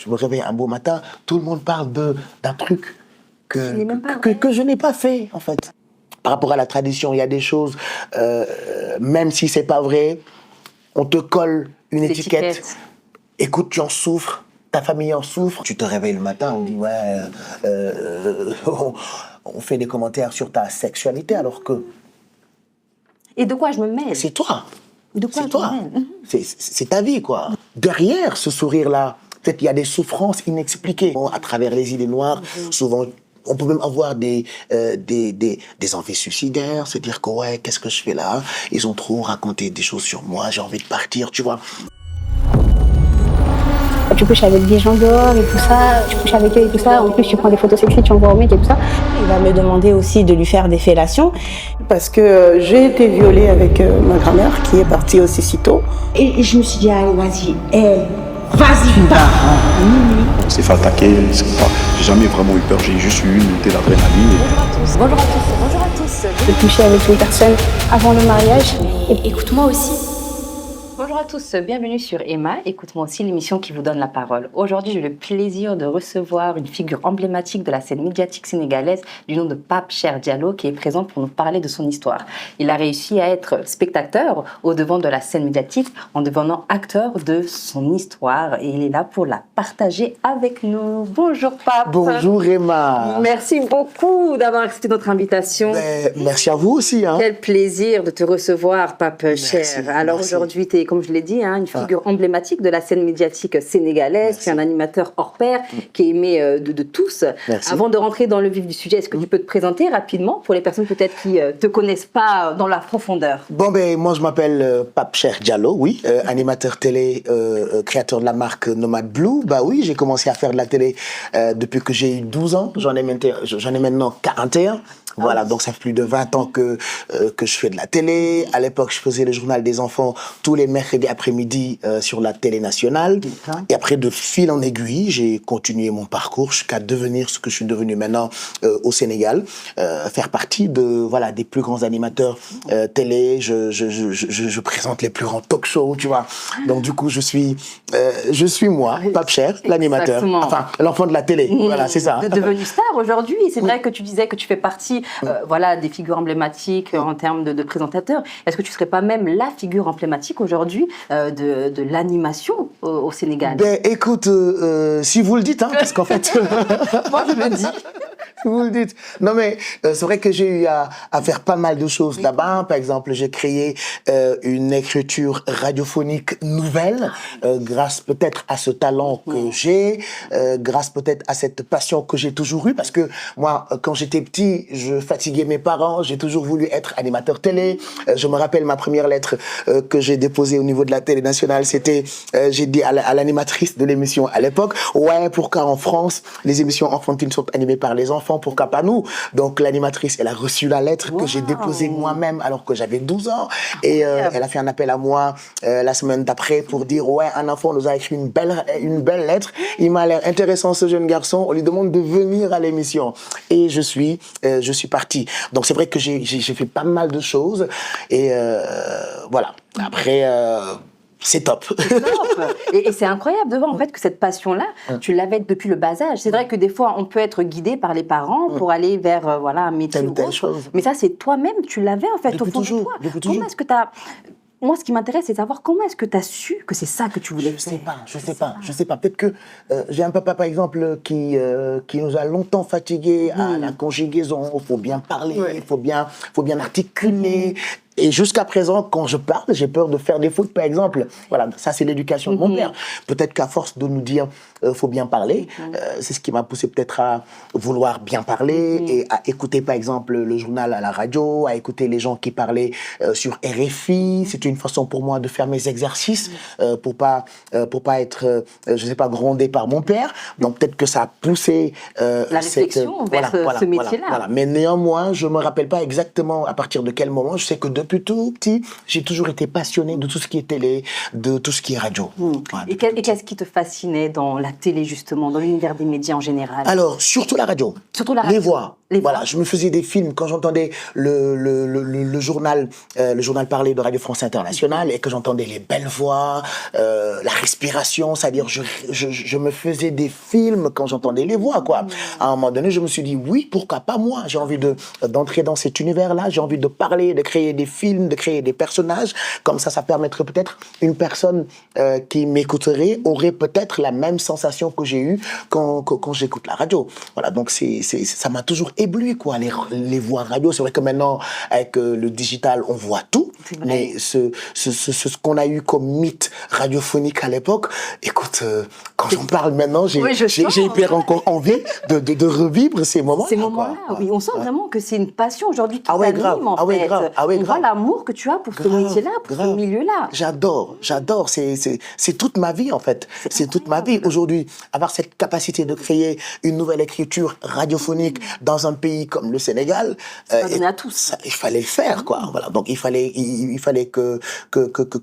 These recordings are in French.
je me réveille un beau matin, tout le monde parle d'un truc que je n'ai pas fait, en fait. Par rapport à la tradition, il y a des choses, même si c'est pas vrai, on te colle une étiquette. Écoute, tu en souffres, ta famille en souffre. Tu te réveilles le matin, on dit ouais, on fait des commentaires sur ta sexualité alors que. Et de quoi je me mêle? C'est toi. De quoi c'est toi. C'est ta vie, quoi. Derrière ce sourire-là, peut-être il y a des souffrances inexpliquées. Bon, à travers les idées noires, souvent. On peut même avoir des envies suicidaires, se dire que ouais, qu'est-ce que je fais là? Ils ont trop raconté des choses sur moi, j'ai envie de partir, tu vois. Tu couches avec des gens dehors et tout ça, tu couches avec eux et tout ça, en plus tu prends des photos sexy, tu envoies au mec et tout ça. Il va me demander aussi de lui faire des fellations. Parce que j'ai été violée avec ma grand-mère qui est partie aussi si tôt. Et je me suis dit, allez, vas-y, pars. On s'est fait attaquer, j'ai jamais vraiment eu peur, j'ai juste eu une montée d'adrénaline. Bonjour à tous. De coucher avec une personne avant le mariage. Et écoute-moi aussi. Bonjour à tous, bienvenue sur Emma, écoute-moi aussi l'émission qui vous donne la parole. Aujourd'hui, j'ai le plaisir de recevoir une figure emblématique de la scène médiatique sénégalaise du nom de Pape Cheikh Diallo qui est présent pour nous parler de son histoire. Il a réussi à être spectateur au devant de la scène médiatique en devenant acteur de son histoire et il est là pour la partager avec nous. Bonjour Pape. Bonjour Emma. Merci beaucoup d'avoir accepté notre invitation. Merci à vous aussi. Hein. Quel plaisir de te recevoir Pape Cheikh. Alors aujourd'hui, tu es, comme je l'ai dit, une figure emblématique de la scène médiatique sénégalaise. Tu es un animateur hors pair qui est aimé de tous. Merci. Avant de rentrer dans le vif du sujet, est-ce que tu peux te présenter rapidement pour les personnes peut-être qui ne te connaissent pas dans la profondeur? Bon, moi je m'appelle Pape Cheikh Diallo, oui, animateur télé, créateur de la marque Nomad Blue. Bah oui, j'ai commencé à faire de la télé depuis que j'ai eu 12 ans. J'en ai maintenant 41. Voilà, donc ça fait plus de 20 ans que je fais de la télé. À l'époque, je faisais le journal des enfants tous les mercredis après-midi sur la télé nationale. Et après, de fil en aiguille, j'ai continué mon parcours jusqu'à devenir ce que je suis devenu maintenant au Sénégal. Faire partie des plus grands animateurs télé. Je présente les plus grands talk-shows, tu vois. Donc du coup, je suis moi, Pape Cheikh, l'animateur. Enfin, l'enfant de la télé. Voilà, c'est ça. Devenu star aujourd'hui. C'est vrai que tu disais que tu fais partie des figures emblématiques en termes de présentateurs. Est-ce que tu ne serais pas même la figure emblématique aujourd'hui de l'animation au Sénégal? Écoute, si vous le dites, parce qu'en fait... Moi, je le dis. Si vous le dites. Non, mais c'est vrai que j'ai eu à faire pas mal de choses là-bas. Par exemple, j'ai créé une écriture radiophonique nouvelle, grâce peut-être à ce talent que j'ai, grâce peut-être à cette passion que j'ai toujours eue, parce que moi, quand j'étais petit, je fatiguais mes parents, j'ai toujours voulu être animateur télé. Je me rappelle ma première lettre que j'ai déposée au niveau de la télé nationale, c'était, j'ai dit à l'animatrice de l'émission à l'époque, ouais, pourquoi en France, les émissions enfantines sont animées par les enfants, pourquoi pas nous? Donc l'animatrice, elle a reçu la lettre que j'ai déposée moi-même alors que j'avais 12 ans et elle a fait un appel à moi la semaine d'après pour dire ouais, un enfant nous a écrit une belle lettre, il m'a l'air intéressant ce jeune garçon, on lui demande de venir à l'émission et je suis parti. Donc c'est vrai que j'ai fait pas mal de choses et voilà. Après c'est top. Et c'est incroyable de voir en fait que cette passion-là, tu l'avais depuis le bas âge. C'est vrai que des fois, on peut être guidé par les parents pour aller vers un métier ou autre. Mais ça, c'est toi-même, tu l'avais en fait depuis au fond toujours, de toi. Depuis toujours. Comment est-ce que tu as... Moi, ce qui m'intéresse, c'est de savoir comment est-ce que tu as su que c'est ça que tu voulais faire. Je sais pas. Peut-être que j'ai un papa, par exemple, qui nous a longtemps fatigués à la conjugaison. Il faut bien parler, il faut bien articuler. Et jusqu'à présent, quand je parle, j'ai peur de faire des fautes, par exemple. Voilà, ça c'est l'éducation de mon père. Peut-être qu'à force de nous dire faut bien parler, c'est ce qui m'a poussé peut-être à vouloir bien parler et à écouter par exemple le journal à la radio, à écouter les gens qui parlaient sur RFI. C'était une façon pour moi de faire mes exercices pour pas être, je sais pas, grondé par mon père. Donc peut-être que ça a poussé la réflexion vers ce métier-là. Voilà. Mais néanmoins, je me rappelle pas exactement à partir de quel moment. Je sais que depuis tout petit, j'ai toujours été passionné de tout ce qui est télé, de tout ce qui est radio. Voilà, et qu'est-ce qui te fascinait dans la télé, justement, dans l'univers des médias en général? Alors, surtout la radio. Surtout la radio. Voilà, je me faisais des films quand j'entendais le journal parler de Radio France Internationale et que j'entendais les belles voix, la respiration, c'est-à-dire je me faisais des films quand j'entendais les voix, quoi. À un moment donné, je me suis dit, oui, pourquoi pas moi? J'ai envie d'entrer dans cet univers-là, j'ai envie de parler, de créer des films, de créer des personnages. Comme ça permettrait peut-être une personne qui m'écouterait aurait peut-être la même sensation que j'ai eue quand j'écoute la radio. Voilà, donc ça m'a toujours ébloui, quoi, les voix radio. C'est vrai que maintenant, avec le digital, on voit tout. Mais ce qu'on a eu comme mythe radiophonique à l'époque, écoute, quand j'en parle maintenant, j'ai hyper encore envie de revivre ces moments. Ces moments-là, oui. On sent vraiment que c'est une passion aujourd'hui qui ouais, t'anime, grave. en fait. Grave. On voit l'amour que tu as pour ce métier-là, pour ce milieu-là. J'adore. C'est toute ma vie, en fait. C'est toute ma vie. Aujourd'hui, avoir cette capacité de créer une nouvelle écriture radiophonique dans un pays comme le Sénégal, c'est pas donné à tous. Il fallait le faire, quoi. Voilà. Donc il fallait que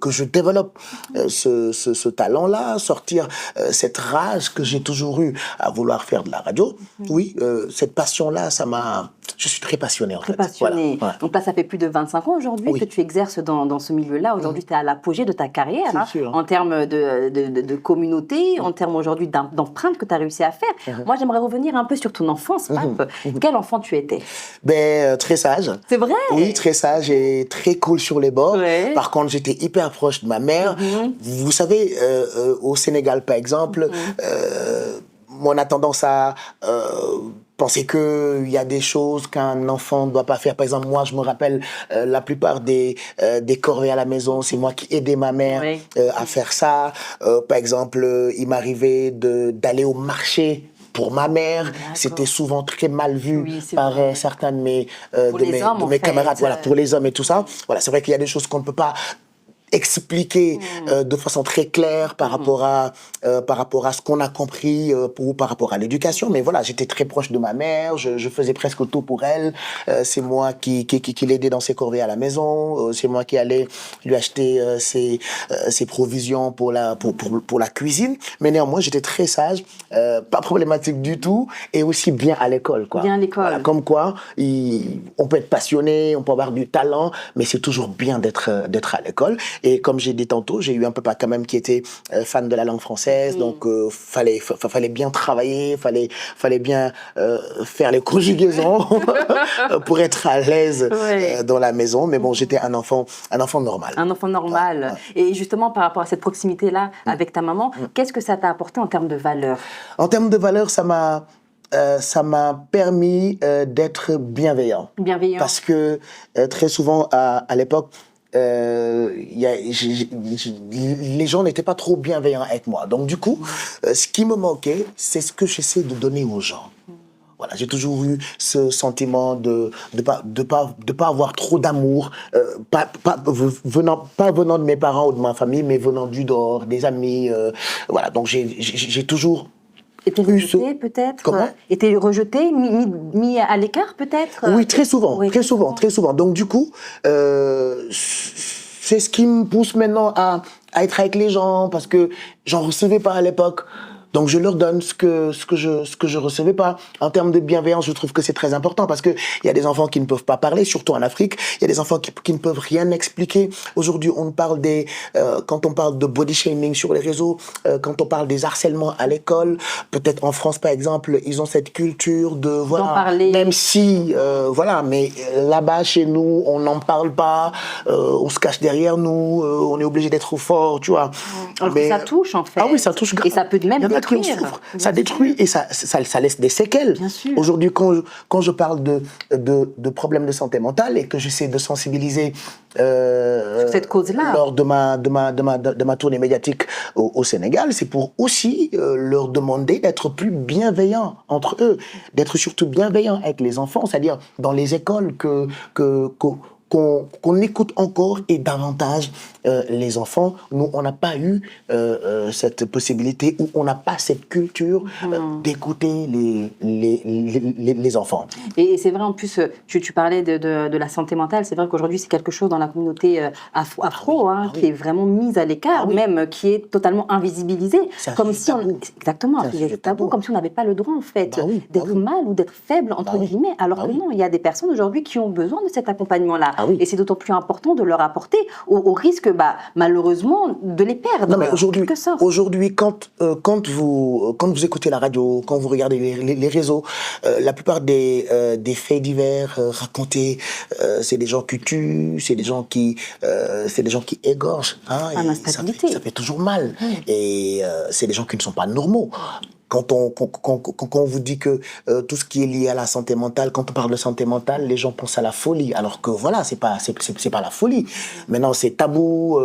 je développe ce talent-là, sortir cette rage que j'ai toujours eue à vouloir faire de la radio. Oui, cette passion-là, je suis très passionné, en fait. Très passionné. Voilà. Donc là, ça fait plus de 25 ans aujourd'hui que tu exerces dans ce milieu-là. Aujourd'hui, tu es à l'apogée de ta carrière, en termes de communauté, en termes aujourd'hui d'empreinte que tu as réussi à faire. Moi, j'aimerais revenir un peu sur ton enfance, Pape. Quel enfant tu étais? Très sage. C'est vrai? Oui, très sage et très cool sur les bords. Ouais. Par contre, j'étais hyper proche de ma mère. Vous savez, au Sénégal, par exemple, on a tendance à penser qu'il y a des choses qu'un enfant ne doit pas faire. Par exemple, moi, je me rappelle la plupart des corvées à la maison, c'est moi qui aidais ma mère à faire ça. Par exemple, il m'arrivait d'aller au marché pour ma mère. C'était souvent très mal vu par certains de mes camarades. Voilà, pour les hommes et tout ça. Voilà, c'est vrai qu'il y a des choses qu'on ne peut pas expliquer de façon très claire par rapport à ce qu'on a compris ou par rapport à l'éducation. Mais voilà, j'étais très proche de ma mère, je faisais presque tout pour elle. C'est moi qui l'aidais dans ses corvées à la maison. C'est moi qui allais lui acheter ses provisions pour la cuisine. Mais néanmoins, j'étais très sage, pas problématique du tout, et aussi bien à l'école, quoi. Bien à l'école. Voilà, comme quoi, on peut être passionné, on peut avoir du talent, mais c'est toujours bien d'être à l'école. Et comme j'ai dit tantôt, j'ai eu un papa quand même qui était fan de la langue française, donc fallait bien travailler, fallait bien faire les conjugaisons pour être à l'aise dans la maison. Mais bon, j'étais un enfant normal. Un enfant normal. Et justement, par rapport à cette proximité-là avec ta maman, qu'est-ce que ça t'a apporté en termes de valeurs? En termes de valeurs, ça m'a permis d'être bienveillant. Bienveillant. Parce que très souvent, à l'époque, les gens n'étaient pas trop bienveillants avec moi. Donc du coup, ce qui me manquait, c'est ce que j'essaie de donner aux gens. Voilà, j'ai toujours eu ce sentiment de pas avoir trop d'amour, pas venant de mes parents ou de ma famille, mais venant du dehors, des amis. Voilà, donc j'ai toujours été rejeté peut-être? Comment? Été rejeté, mis à l'écart peut-être? Oui, très souvent. Donc du coup, c'est ce qui me pousse maintenant à être avec les gens, parce que j'en recevais pas à l'époque. Donc je leur donne ce que je recevais pas. En termes de bienveillance, je trouve que c'est très important, parce que il y a des enfants qui ne peuvent pas parler, surtout en Afrique. Il y a des enfants qui ne peuvent rien expliquer. Aujourd'hui, on parle quand on parle de body shaming sur les réseaux, quand on parle des harcèlements à l'école, peut-être en France par exemple, ils ont cette culture de d'en parler. Même si mais là-bas chez nous, on n'en parle pas, on se cache derrière nous, on est obligé d'être fort, tu vois. Alors que ça touche en fait. Ah oui, ça touche grave. Et ça peut même détruire. Ça détruit et ça laisse des séquelles. Bien sûr. Aujourd'hui, quand je parle de problèmes de santé mentale et que j'essaie de sensibiliser cette cause-là lors de ma tournée médiatique au Sénégal, c'est pour aussi leur demander d'être plus bienveillants entre eux, d'être surtout bienveillants avec les enfants, c'est-à-dire dans les écoles qu'on qu'on écoute encore et davantage les enfants. Nous, on n'a pas eu cette possibilité ou on n'a pas cette culture d'écouter les enfants. Et c'est vrai, en plus, tu parlais de la santé mentale. C'est vrai qu'aujourd'hui, c'est quelque chose dans la communauté afro qui est vraiment mise à l'écart, même qui est totalement invisibilisé. Comme si exactement, c'est tabou, comme si on n'avait pas le droit, en fait, d'être mal ou d'être faible, entre guillemets. Alors que non, il y a des personnes aujourd'hui qui ont besoin de cet accompagnement-là. Et c'est d'autant plus important de leur apporter au risque, malheureusement, de les perdre. Non, mais aujourd'hui, quand vous écoutez la radio, quand vous regardez les réseaux, la plupart des faits divers racontés, c'est des gens qui tuent, c'est des gens qui égorgent. Ça fait toujours mal. Et c'est des gens qui ne sont pas normaux. Quand on vous dit que tout ce qui est lié à la santé mentale, quand on parle de santé mentale, les gens pensent à la folie. Alors que voilà, c'est pas la folie. Maintenant, c'est tabou.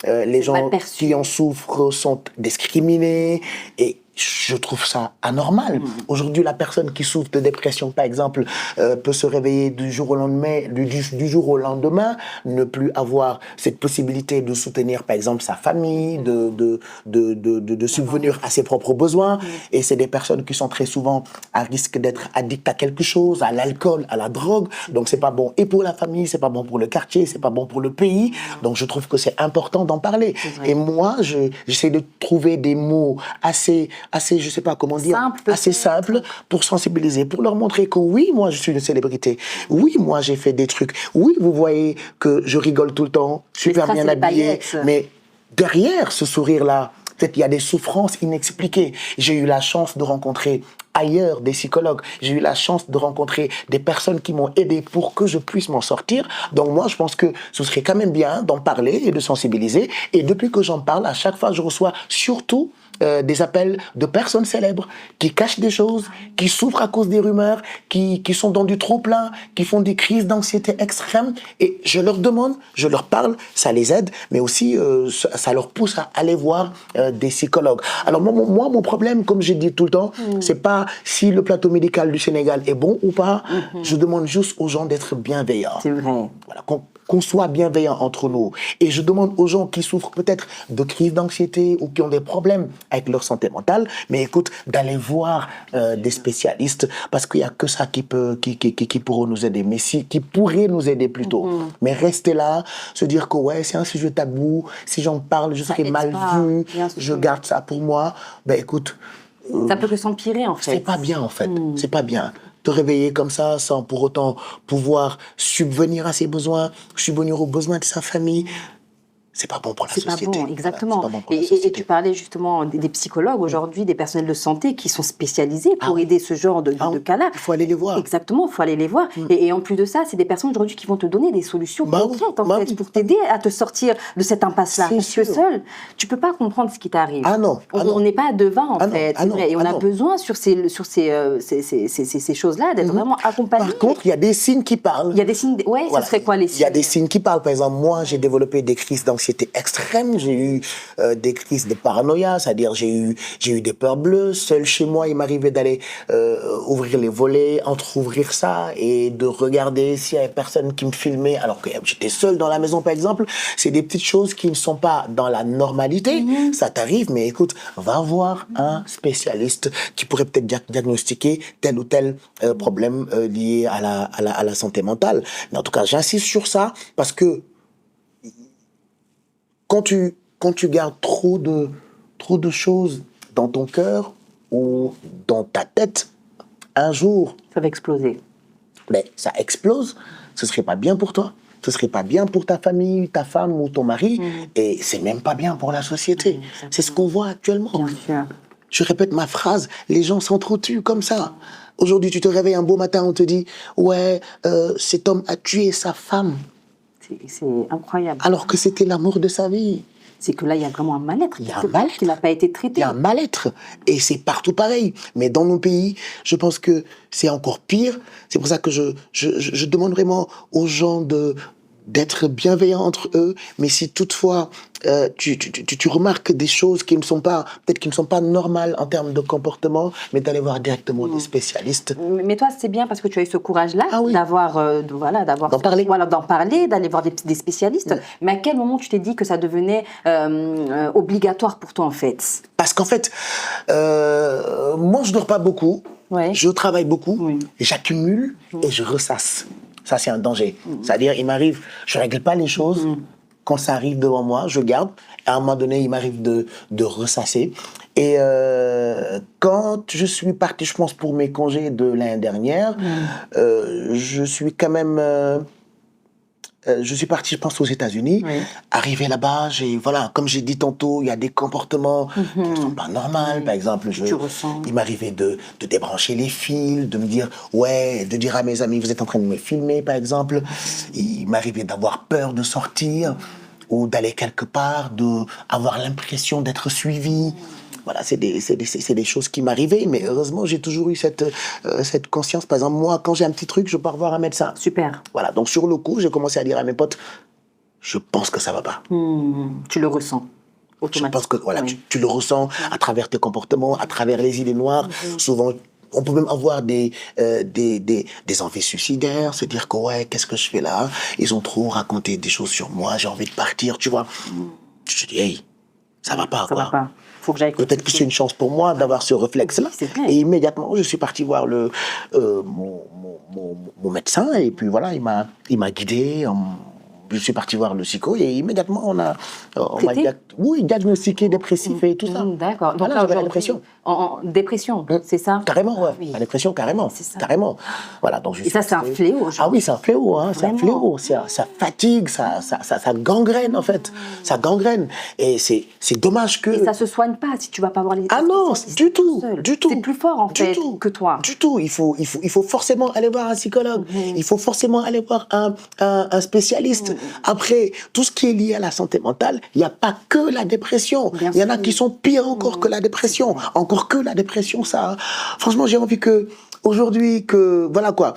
Les gens qui en souffrent sont discriminés. Et je trouve ça anormal. Aujourd'hui, la personne qui souffre de dépression, par exemple, peut se réveiller du jour au lendemain, ne plus avoir cette possibilité de soutenir, par exemple, sa famille, de subvenir à ses propres besoins. Et c'est des personnes qui sont très souvent à risque d'être addictes à quelque chose, à l'alcool, à la drogue. Donc, c'est pas bon et pour la famille, c'est pas bon pour le quartier, c'est pas bon pour le pays. Donc, je trouve que c'est important d'en parler. Et moi, j'essaie de trouver des mots assez, je sais pas comment dire, assez simple pour sensibiliser, pour leur montrer que oui, moi je suis une célébrité, oui, moi j'ai fait des trucs, oui, vous voyez que je rigole tout le temps, super bien habillé, mais derrière ce sourire-là, peut-être il y a des souffrances inexpliquées. J'ai eu la chance de rencontrer ailleurs des psychologues, j'ai eu la chance de rencontrer des personnes qui m'ont aidé pour que je puisse m'en sortir. Donc moi, je pense que ce serait quand même bien d'en parler et de sensibiliser. Et depuis que j'en parle, à chaque fois, je reçois surtout des appels de personnes célèbres qui cachent des choses, qui souffrent à cause des rumeurs, qui sont dans du trop-plein, qui font des crises d'anxiété extrêmes. Et je leur demande, je leur parle, ça les aide, mais aussi ça leur pousse à aller voir des psychologues. Alors moi, mon problème, comme je dis tout le temps, c'est pas si le plateau médical du Sénégal est bon ou pas. Je demande juste aux gens d'être bienveillants. C'est vrai. Voilà, qu'on soit bienveillants entre nous. Et je demande aux gens qui souffrent peut-être de crises d'anxiété ou qui ont des problèmes avec leur santé mentale, mais écoute, d'aller voir des spécialistes, parce qu'il n'y a que ça qui pourront nous aider, qui pourrait nous aider plutôt. Mais rester là, se dire que ouais, c'est un sujet tabou, si j'en parle, je serai mal vu, je garde ça pour moi. Ben écoute, ça peut que s'empirer en fait. C'est pas bien en fait, c'est pas bien. Te réveiller comme ça sans pour autant pouvoir subvenir à ses besoins, subvenir aux besoins de sa famille. C'est pas bon pour la société. C'est pas bon, exactement. Voilà, c'est pas bon pour la société. Et tu parlais justement des psychologues aujourd'hui, des personnels de santé qui sont spécialisés pour aider ce genre de cas-là. Il faut aller les voir. Exactement, il faut aller les voir. Et en plus de ça, c'est des personnes aujourd'hui qui vont te donner des solutions concrètes en fait, pour t'aider à te sortir de cette impasse-là. Parce que seul, tu peux pas comprendre ce qui t'arrive. Ah non. On n'est pas devin en fait. C'est vrai. Et on a besoin sur ces choses-là d'être vraiment accompagnés. Par contre, il y a des signes qui parlent. Il y a des signes. Ouais, voilà. Ce serait quoi les signes? Il y a des signes qui parlent. Par exemple, moi, j'ai développé des crises d'anxiété extrême, j'ai eu des crises de paranoïa, c'est-à-dire j'ai eu des peurs bleues. Seul chez moi, il m'arrivait d'aller ouvrir les volets, entrouvrir ça et de regarder s'il y avait personne qui me filmait alors que j'étais seul dans la maison, par exemple. C'est des petites choses qui ne sont pas dans la normalité. Ça t'arrive, mais écoute, va voir un spécialiste qui pourrait peut-être diagnostiquer tel ou tel problème lié à la santé mentale. Mais en tout cas, j'insiste sur ça parce que quand tu gardes trop de choses dans ton cœur ou dans ta tête, un jour... Ça va exploser. Mais ça explose. Ce serait pas bien pour toi. Ce serait pas bien pour ta famille, ta femme ou ton mari. Et c'est même pas bien pour la société. C'est ce qu'on voit actuellement. Bien sûr. Je répète ma phrase, les gens s'entretuent comme ça. Aujourd'hui, tu te réveilles un beau matin, on te dit « Ouais, cet homme a tué sa femme. » C'est incroyable. Alors que c'était l'amour de sa vie. C'est que là, il y a vraiment un mal-être. Il y a un mal-être qui n'a pas été traité. Il y a un mal-être. Et c'est partout pareil. Mais dans nos pays, je pense que c'est encore pire. C'est pour ça que je demande vraiment aux gens d'être bienveillant entre eux, mais si toutefois tu remarques des choses qui ne sont pas, peut-être qui ne sont pas normales en termes de comportement, mais d'aller voir directement des spécialistes. Mais toi, c'est bien parce que tu as eu ce courage-là Ah oui. d'en parler. Voilà, d'en parler, d'aller voir des spécialistes. Mais à quel moment tu t'es dit que ça devenait obligatoire pour toi, en fait? Parce qu'en fait, moi, je dors pas beaucoup, Ouais. je travaille beaucoup, Oui. j'accumule et je ressasse. Ça, c'est un danger. C'est-à-dire, il m'arrive, je règle pas les choses. Quand ça arrive devant moi, je garde. À un moment donné, il m'arrive de ressasser. Et quand je suis parti, je pense, pour mes congés de l'année dernière, je suis quand même... je suis parti, je pense, aux États-Unis. Oui. Arrivé là-bas, voilà, comme j'ai dit tantôt, il y a des comportements qui ne sont pas normaux. Par exemple, il m'arrivait de débrancher les fils, de me dire, de dire à mes amis, vous êtes en train de me filmer, par exemple. Il m'arrivait d'avoir peur de sortir ou d'aller quelque part, d'avoir l'impression d'être suivi. Voilà, c'est des choses qui m'arrivaient, mais heureusement, j'ai toujours eu cette conscience. Par exemple, moi, quand j'ai un petit truc, je pars voir un médecin. Super. Voilà, donc sur le coup, j'ai commencé à dire à mes potes, je pense que ça va pas. Tu le ressens Je automatiquement. pense que voilà, Oui. tu le ressens à travers tes comportements, à travers les idées noires. Souvent, on peut même avoir des envies suicidaires, se dire que qu'est-ce que je fais là? Ils ont trop raconté des choses sur moi, j'ai envie de partir, tu vois. Je te dis, hey, ça va pas, Ça quoi. va pas. Faut que j'aille Peut-être que c'est une chance pour moi d'avoir ce réflexe-là. Oui, c'est vrai. Et immédiatement, je suis parti voir mon médecin. Et puis voilà, il m'a guidé. Je suis parti voir le psycho. Et immédiatement, on m'a diagnostiqué dépressif et tout ça. D'accord. Donc Voilà, là, j'avais la aujourd'hui, dépression. en dépression, c'est ça? Carrément, ouais. Oui. La dépression, carrément. C'est ça. Carrément. Voilà, donc Et ça, c'est un fléau aujourd'hui. Ah oui, c'est un fléau, hein. C'est un Vraiment. fléau. Ça fatigue, ça gangrène, en fait. Ça gangrène. Et c'est dommage que... Et ça se soigne pas si tu vas pas voir les... Ah non, du tout, seul. du tout. C'est plus fort, en fait, que toi. Du tout. Il faut forcément aller voir un psychologue. Il faut forcément aller voir un spécialiste. Après, tout ce qui est lié à la santé mentale, il n'y a pas que la dépression. Bien Il y en a sûr. qui sont pires encore que la dépression. Encore que la dépression, ça... Franchement, j'ai envie que, aujourd'hui, voilà quoi...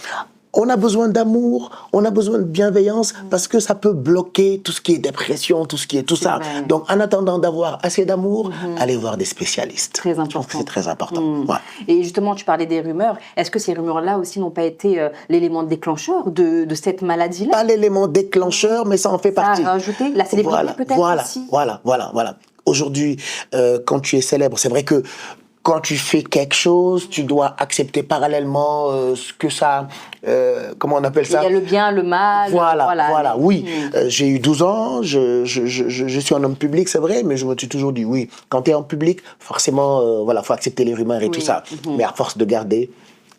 On a besoin d'amour, on a besoin de bienveillance parce que ça peut bloquer tout ce qui est dépression, tout ce qui est tout ça. vrai. Donc, en attendant d'avoir assez d'amour, allez voir des spécialistes. Très Je pense important. que c'est très important. Ouais. Et justement, tu parlais des rumeurs. Est-ce que ces rumeurs-là aussi n'ont pas été l'élément déclencheur de cette maladie-là? Pas l'élément déclencheur, mais ça en fait Ça partie. a rajouté la célébrité peut-être aussi. Voilà. Aujourd'hui, quand tu es célèbre, c'est vrai que quand tu fais quelque chose, tu dois accepter parallèlement ce que ça... comment on appelle ça? Il y a le bien, le mal. Voilà, oui. J'ai eu 12 ans, je suis un homme public, c'est vrai, mais je me suis toujours dit, oui, quand tu es en public, forcément, faut accepter les rumeurs et tout ça. Mais à force de garder,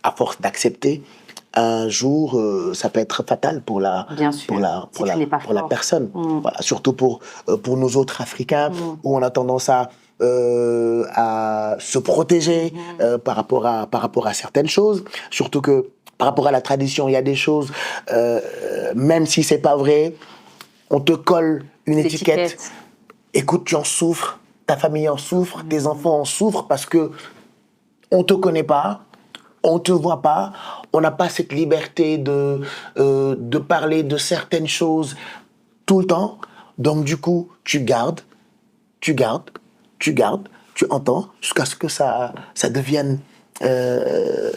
à force d'accepter, un jour, ça peut être fatal pour la personne. Voilà, surtout pour nous autres Africains, où on a tendance à se protéger par rapport à certaines choses. Surtout que par rapport à la tradition, il y a des choses, même si c'est pas vrai, on te colle une étiquette. Écoute, tu en souffres, ta famille en souffre, tes enfants en souffrent parce que on te connaît pas, on te voit pas, on n'a pas cette liberté de parler de certaines choses tout le temps. Donc du coup, tu gardes, tu entends jusqu'à ce que ça devienne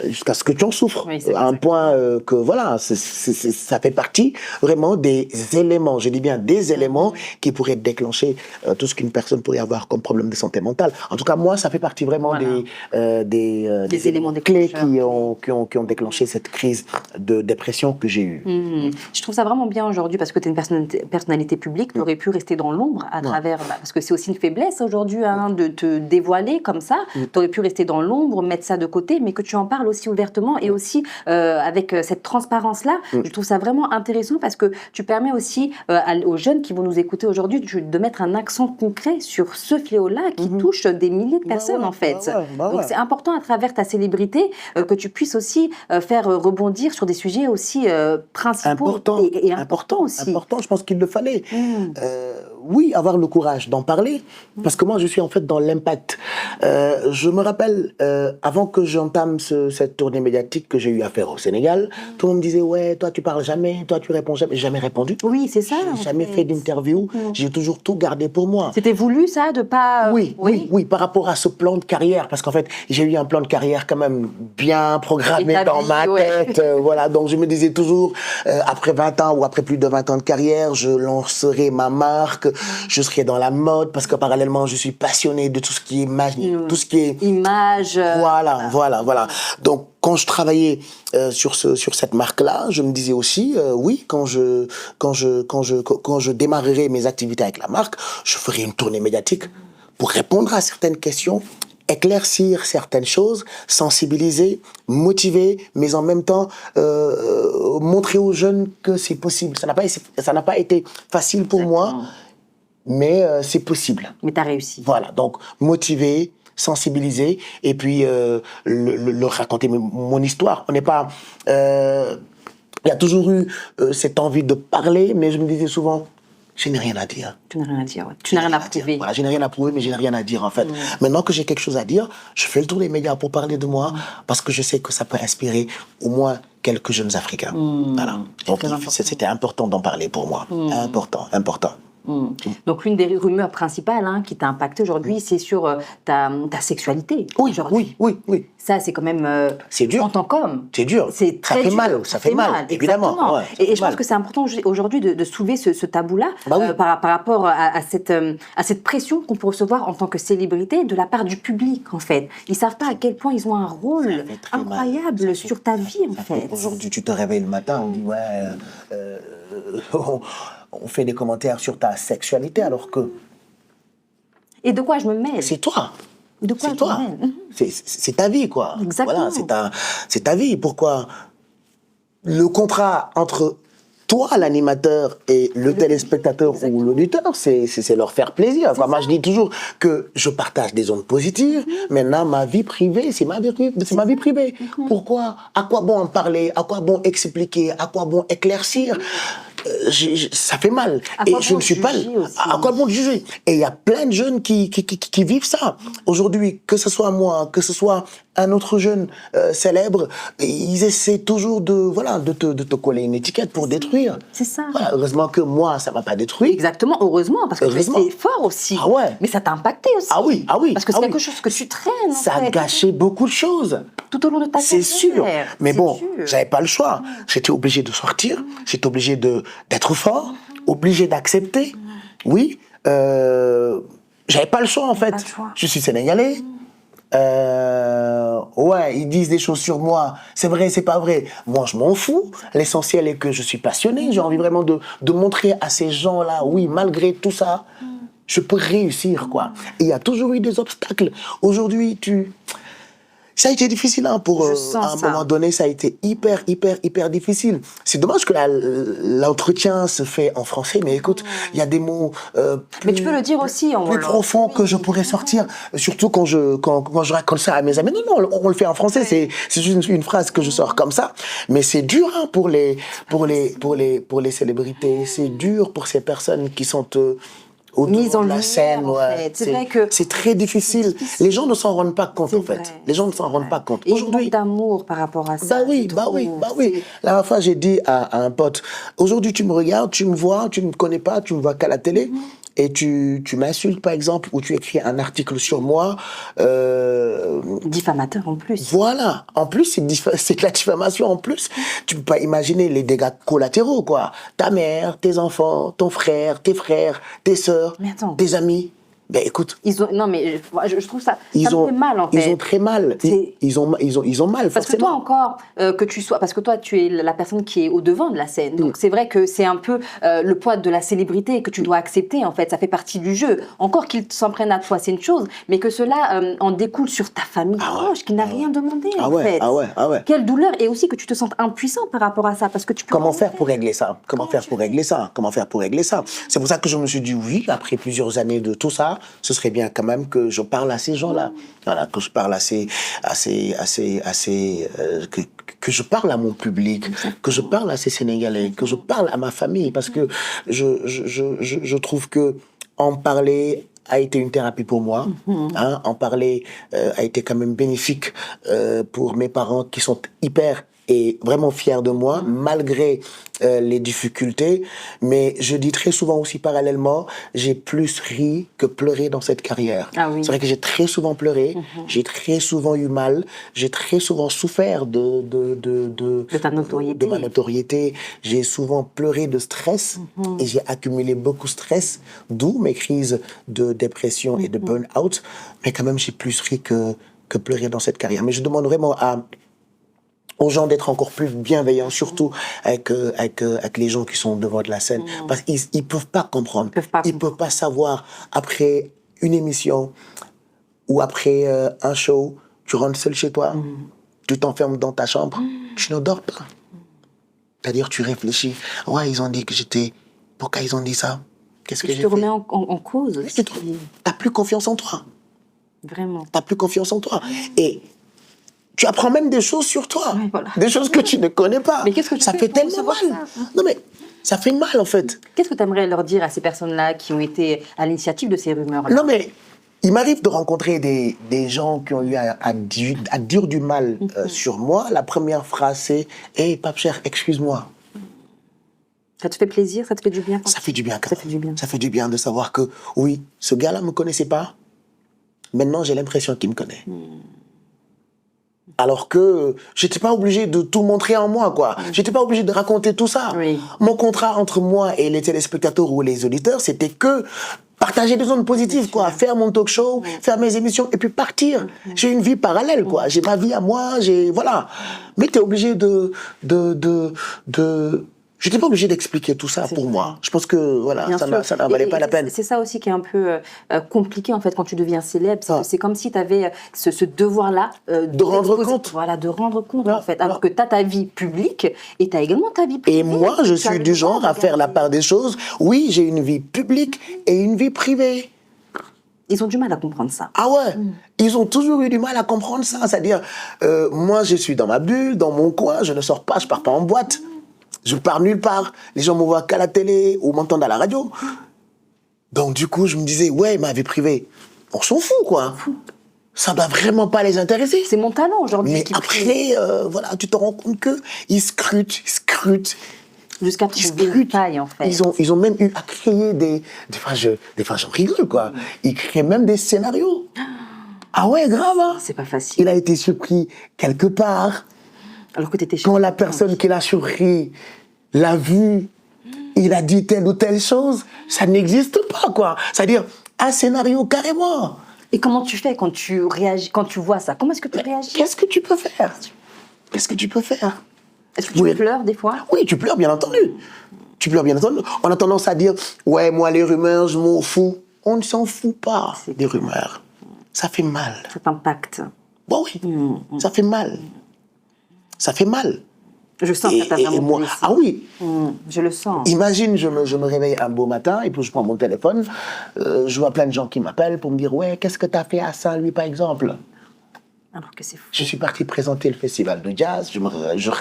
jusqu'à ce que tu en souffres, Oui, c'est à un exact. point que voilà, ça fait partie vraiment des éléments, je dis bien des éléments qui pourraient déclencher tout ce qu'une personne pourrait avoir comme problème de santé mentale. En tout cas, moi, ça fait partie vraiment Voilà. des éléments clés déclencheurs. qui ont déclenché cette crise de dépression que j'ai eue. Je trouve ça vraiment bien aujourd'hui parce que tu es une personnalité publique, tu aurais pu rester dans l'ombre à travers... parce que c'est aussi une faiblesse aujourd'hui de te dévoiler comme ça. Tu aurais pu rester dans l'ombre, mettre ça de côté, mais que tu en parles aussi ouvertement et aussi avec cette transparence-là. Je trouve ça vraiment intéressant parce que tu permets aussi aux jeunes qui vont nous écouter aujourd'hui de mettre un accent concret sur ce fléau-là qui touche des milliers de personnes en fait. Donc c'est important à travers ta célébrité que tu puisses aussi faire rebondir sur des sujets aussi principaux et importants aussi. Important, je pense qu'il le fallait. oui, avoir le courage d'en parler, parce que moi, je suis en fait dans l'impact. Je me rappelle, avant que j'entame cette tournée médiatique que j'ai eu à faire au Sénégal, tout le monde me disait, ouais, toi, tu parles jamais, toi, tu réponds jamais. J'ai jamais répondu. Oui, c'est ça. J'ai jamais fait d'interview. J'ai toujours tout gardé pour moi. C'était voulu, ça, de pas... Oui, par rapport à ce plan de carrière, parce qu'en fait, j'ai eu un plan de carrière quand même bien programmé Établi, dans ma tête, voilà, donc je me disais toujours, après 20 ans ou après plus de 20 ans de carrière, je lancerai ma marque, je serai dans la mode, parce que parallèlement, je suis passionné de tout ce qui est tout ce qui est... Image. Voilà. Donc, quand je travaillais sur cette marque-là, je me disais aussi, oui, quand je démarrerai mes activités avec la marque, je ferai une tournée médiatique pour répondre à certaines questions, éclaircir certaines choses, sensibiliser, motiver, mais en même temps montrer aux jeunes que c'est possible. Ça n'a pas été facile pour moi, mais c'est possible. Mais t'as réussi. Voilà, donc motiver, sensibiliser et puis leur raconter mon histoire. On n'est pas... Il y a toujours eu cette envie de parler, mais je me disais souvent, je n'ai rien à dire. Tu n'as rien à dire, ouais. Tu n'as rien à prouver. Voilà, je n'ai rien à prouver, mais je n'ai rien à dire en fait. Maintenant que j'ai quelque chose à dire, je fais le tour des médias pour parler de moi, parce que je sais que ça peut inspirer au moins quelques jeunes Africains. Voilà. Donc c'était important d'en parler pour moi. Important. Donc l'une des rumeurs principales qui t'a impacté aujourd'hui, c'est sur ta sexualité. Oui. Ça, c'est quand même... c'est dur. En tant qu'homme. C'est dur. C'est Ça très fait dur. mal, ça fait mal, évidemment. Ouais, et je pense que c'est important aujourd'hui de soulever ce tabou-là par rapport à cette pression qu'on peut recevoir en tant que célébrité de la part du public, en fait. Ils savent pas à quel point ils ont un rôle incroyable sur ta vie, en fait. Aujourd'hui, tu te réveilles le matin, on dit, ouais... on fait des commentaires sur ta sexualité alors que... Et de quoi je me mêle? C'est toi. De quoi c'est toi. C'est ta vie, quoi. Exactement. Voilà, c'est ta vie. Pourquoi le contrat entre toi, l'animateur, et le téléspectateur ou l'auditeur, c'est leur faire plaisir. Enfin, moi, je dis toujours que je partage des ondes positives. Maintenant, ma vie privée, c'est ma vie privée. Pourquoi? À quoi bon en parler? À quoi bon expliquer? À quoi bon éclaircir? Ça fait mal. Et je ne suis pas... À quoi bon juger? Et il y a plein de jeunes qui vivent ça. Aujourd'hui, que ce soit moi, que ce soit un autre jeune célèbre, ils essaient toujours de te coller une étiquette pour détruire. C'est ça. Voilà, heureusement que moi, ça ne m'a pas détruit. Exactement, heureusement, parce que tu es fort aussi. Ah ouais. Mais ça t'a impacté aussi. Ah oui. Parce que c'est quelque chose que tu traînes. Ça a gâché beaucoup de choses. Tout au long de ta carrière. C'est sûr. Mais bon, j'avais pas le choix. J'étais obligé de sortir. J'étais obligé d'être fort. Obligé d'accepter. Oui. J'avais pas le choix, en fait. Je suis sénégalais. Ouais, ils disent des choses sur moi. C'est vrai, c'est pas vrai. Moi, je m'en fous. L'essentiel est que je suis passionné. J'ai envie vraiment de montrer à ces gens-là, oui, malgré tout ça, je peux réussir, quoi. Et il y a toujours eu des obstacles. Aujourd'hui, ça a été difficile, pour à un moment donné, ça a été hyper difficile. C'est dommage que l'entretien se fait en français, mais écoute, il y a des mots mais tu peux le dire aussi en plus profonds que je pourrais sortir, surtout quand je raconte ça à mes amis. Non, on le fait en français, c'est juste une phrase que je sors comme ça, mais c'est dur pour les célébrités, c'est dur pour ces personnes qui sont mise en la scène, en fait. C'est vrai que c'est très difficile. Les gens ne s'en rendent pas compte, en fait. Les gens ne s'en rendent pas compte. Et aujourd'hui, d'amour par rapport à ça. Bah oui. La dernière fois, j'ai dit à un pote, aujourd'hui, tu me regardes, tu me vois, tu ne me connais pas, tu me vois qu'à la télé. Et tu m'insultes, par exemple, ou tu écris un article sur moi. Diffamateur en plus. Voilà. En plus, c'est de la diffamation en plus. Tu peux pas imaginer les dégâts collatéraux, quoi. Ta mère, tes enfants, ton frère, tes sœurs, tes amis. Ben écoute, non mais je trouve ça me fait mal en fait. Ils ont très mal. Ils ont mal parce forcément. que toi encore que tu sois, parce que toi tu es la personne qui est au devant de la scène. Donc c'est vrai que c'est un peu le poids de la célébrité que tu dois accepter en fait. Ça fait partie du jeu. Encore qu'ils s'en prennent à toi, c'est une chose, mais que cela en découle sur ta famille proche qui n'a rien demandé en fait. Ah ouais. Quelle douleur, et aussi que tu te sentes impuissant par rapport à ça parce que tu peux. Comment faire pour régler ça? Comment faire pour régler ça? C'est pour ça que je me suis dit oui, après plusieurs années de tout ça. Ce serait bien quand même que je parle à ces gens-là. Voilà, que je parle que je parle à mon public, que je parle à ces Sénégalais, que je parle à ma famille, parce que je trouve que en parler a été une thérapie pour moi. Hein, en parler a été quand même bénéfique pour mes parents qui sont hyper et vraiment fiers de moi, malgré les difficultés. Mais je dis très souvent aussi parallèlement, j'ai plus ri que pleuré dans cette carrière. Ah oui. C'est vrai que j'ai très souvent pleuré, j'ai très souvent eu mal, j'ai très souvent souffert de ta notoriété. de ma notoriété. J'ai souvent pleuré de stress et j'ai accumulé beaucoup de stress, d'où mes crises de dépression et de burn-out. Mais quand même, j'ai plus ri que pleuré dans cette carrière. Mais je demande vraiment aux gens d'être encore plus bienveillants, surtout avec les gens qui sont devant de la scène. Parce qu'ils peuvent pas comprendre. Ils peuvent pas savoir, après une émission ou après un show, tu rentres seul chez toi, tu t'enfermes dans ta chambre, tu ne dors pas. C'est-à-dire, tu réfléchis. Ouais, ils ont dit que j'étais... Pourquoi ils ont dit ça? Qu'est-ce que j'ai fait? Tu te remets en cause. Tu n'as plus confiance en toi. Vraiment. Tu n'as plus confiance en toi. Et tu apprends même des choses sur toi. Oui, voilà. Des choses que tu ne connais pas. Mais qu'est-ce que tu ça fais fait pour tellement recevoir mal. ça? Non, mais ça fait mal, en fait. Qu'est-ce que tu aimerais leur dire à ces personnes-là qui ont été à l'initiative de ces rumeurs-là? Non, mais il m'arrive de rencontrer des gens qui ont eu à dire du mal sur moi. La première phrase, c'est « Hey, Pape Cher, excuse-moi ». Ça te fait plaisir? Ça te fait du bien? Ça fait du bien, quand Ça même. fait du bien. Ça fait du bien de savoir que, oui, ce gars-là ne me connaissait pas. Maintenant, j'ai l'impression qu'il me connaît. Alors que j'étais pas obligé de tout montrer en moi, quoi. J'étais pas obligé de raconter tout ça. Oui. Mon contrat entre moi et les téléspectateurs ou les auditeurs, c'était que partager des zones positives, quoi. Faire mon talk show, faire mes émissions et puis partir. J'ai une vie parallèle, quoi. J'ai ma vie à moi, voilà. Mais t'es obligé J'étais pas obligé d'expliquer tout ça pour moi. Je pense que, voilà, Bien ça sûr. n'en valait pas la peine. C'est ça aussi qui est un peu compliqué, en fait, quand tu deviens célèbre. C'est comme si tu avais ce devoir-là De rendre d'exposer- compte. Voilà, de rendre compte, Ouais, en fait. Alors que tu as ta vie publique et tu as également ta vie privée. Et moi, je Tu as suis le du droit genre de à faire la garder- part des choses. Oui, j'ai une vie publique et une vie privée. Ils ont du mal à comprendre ça. Ah ouais, ils ont toujours eu du mal à comprendre ça. C'est-à-dire, moi, je suis dans ma bulle, dans mon coin, je ne sors pas, je pars pas en boîte. Je pars nulle part. Les gens me voient qu'à la télé ou m'entendent à la radio. Donc, du coup, je me disais, ouais, ma vie privée, on s'en fout, quoi. Ça doit vraiment pas les intéresser. C'est mon talent aujourd'hui. Mais qui après, voilà, tu te rends compte qu'ils scrutent. jusqu'à trouver une taille, en fait. Ils ont même eu à créer des fois, j'en rigole, quoi. Ils créent même des scénarios. Ah ouais, grave, hein. C'est pas facile. Il a été surpris quelque part. Alors que tu étais chez Quand la personne qui l'a surpris l'a vu, il a dit telle ou telle chose, ça n'existe pas, quoi. C'est-à-dire, un scénario carrément. Et comment tu fais quand tu réagis, quand tu vois ça? Comment est-ce que tu réagis? Qu'est-ce que tu peux faire? Qu'est-ce que tu peux faire? Est-ce que tu Oui. pleures des fois? Oui, tu pleures, bien entendu. Tu pleures, bien entendu. On a tendance à dire, ouais, moi, les rumeurs, je m'en fous. On ne s'en fout pas des rumeurs. Ça fait mal. Ça t'impacte. Bon, oui, ça fait mal. Ça fait mal. Je sens que ça t'a Et vraiment moi, blessé. ah oui, Je le sens. imagine, je me réveille un beau matin et puis je prends mon téléphone, je vois plein de gens qui m'appellent pour me dire, ouais, qu'est-ce que t'as fait à Saint-Louis, par exemple? Alors que c'est fou. Je suis parti présenter le festival de jazz,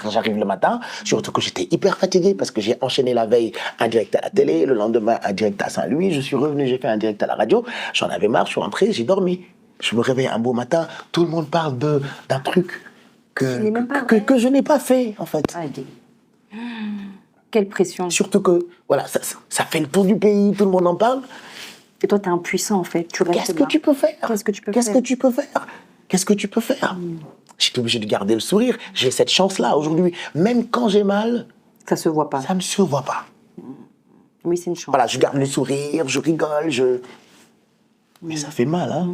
j'arrive le matin, surtout que j'étais hyper fatigué parce que j'ai enchaîné la veille un direct à la télé, le lendemain un direct à Saint-Louis, je suis revenu, j'ai fait un direct à la radio, j'en avais marre, je suis rentré, j'ai dormi. Je me réveille un beau matin, tout le monde parle d'un truc n'est même pas que vrai. je n'ai pas fait, en fait. Ah, quelle pression. Surtout que, voilà, ça fait le tour du pays, tout le monde en parle. Et toi, t'es impuissant, en fait. Tu restes Qu'est-ce que là. tu peux faire? Qu'est-ce que tu peux Qu'est-ce faire que tu peux faire? Qu'est-ce que tu peux faire? J'étais obligé de garder le sourire. J'ai cette chance-là aujourd'hui. Même quand j'ai mal, Ça se voit pas. ça ne se voit pas. Oui, c'est une chance. Voilà, je garde le sourire, je rigole, Mais ça fait mal, hein?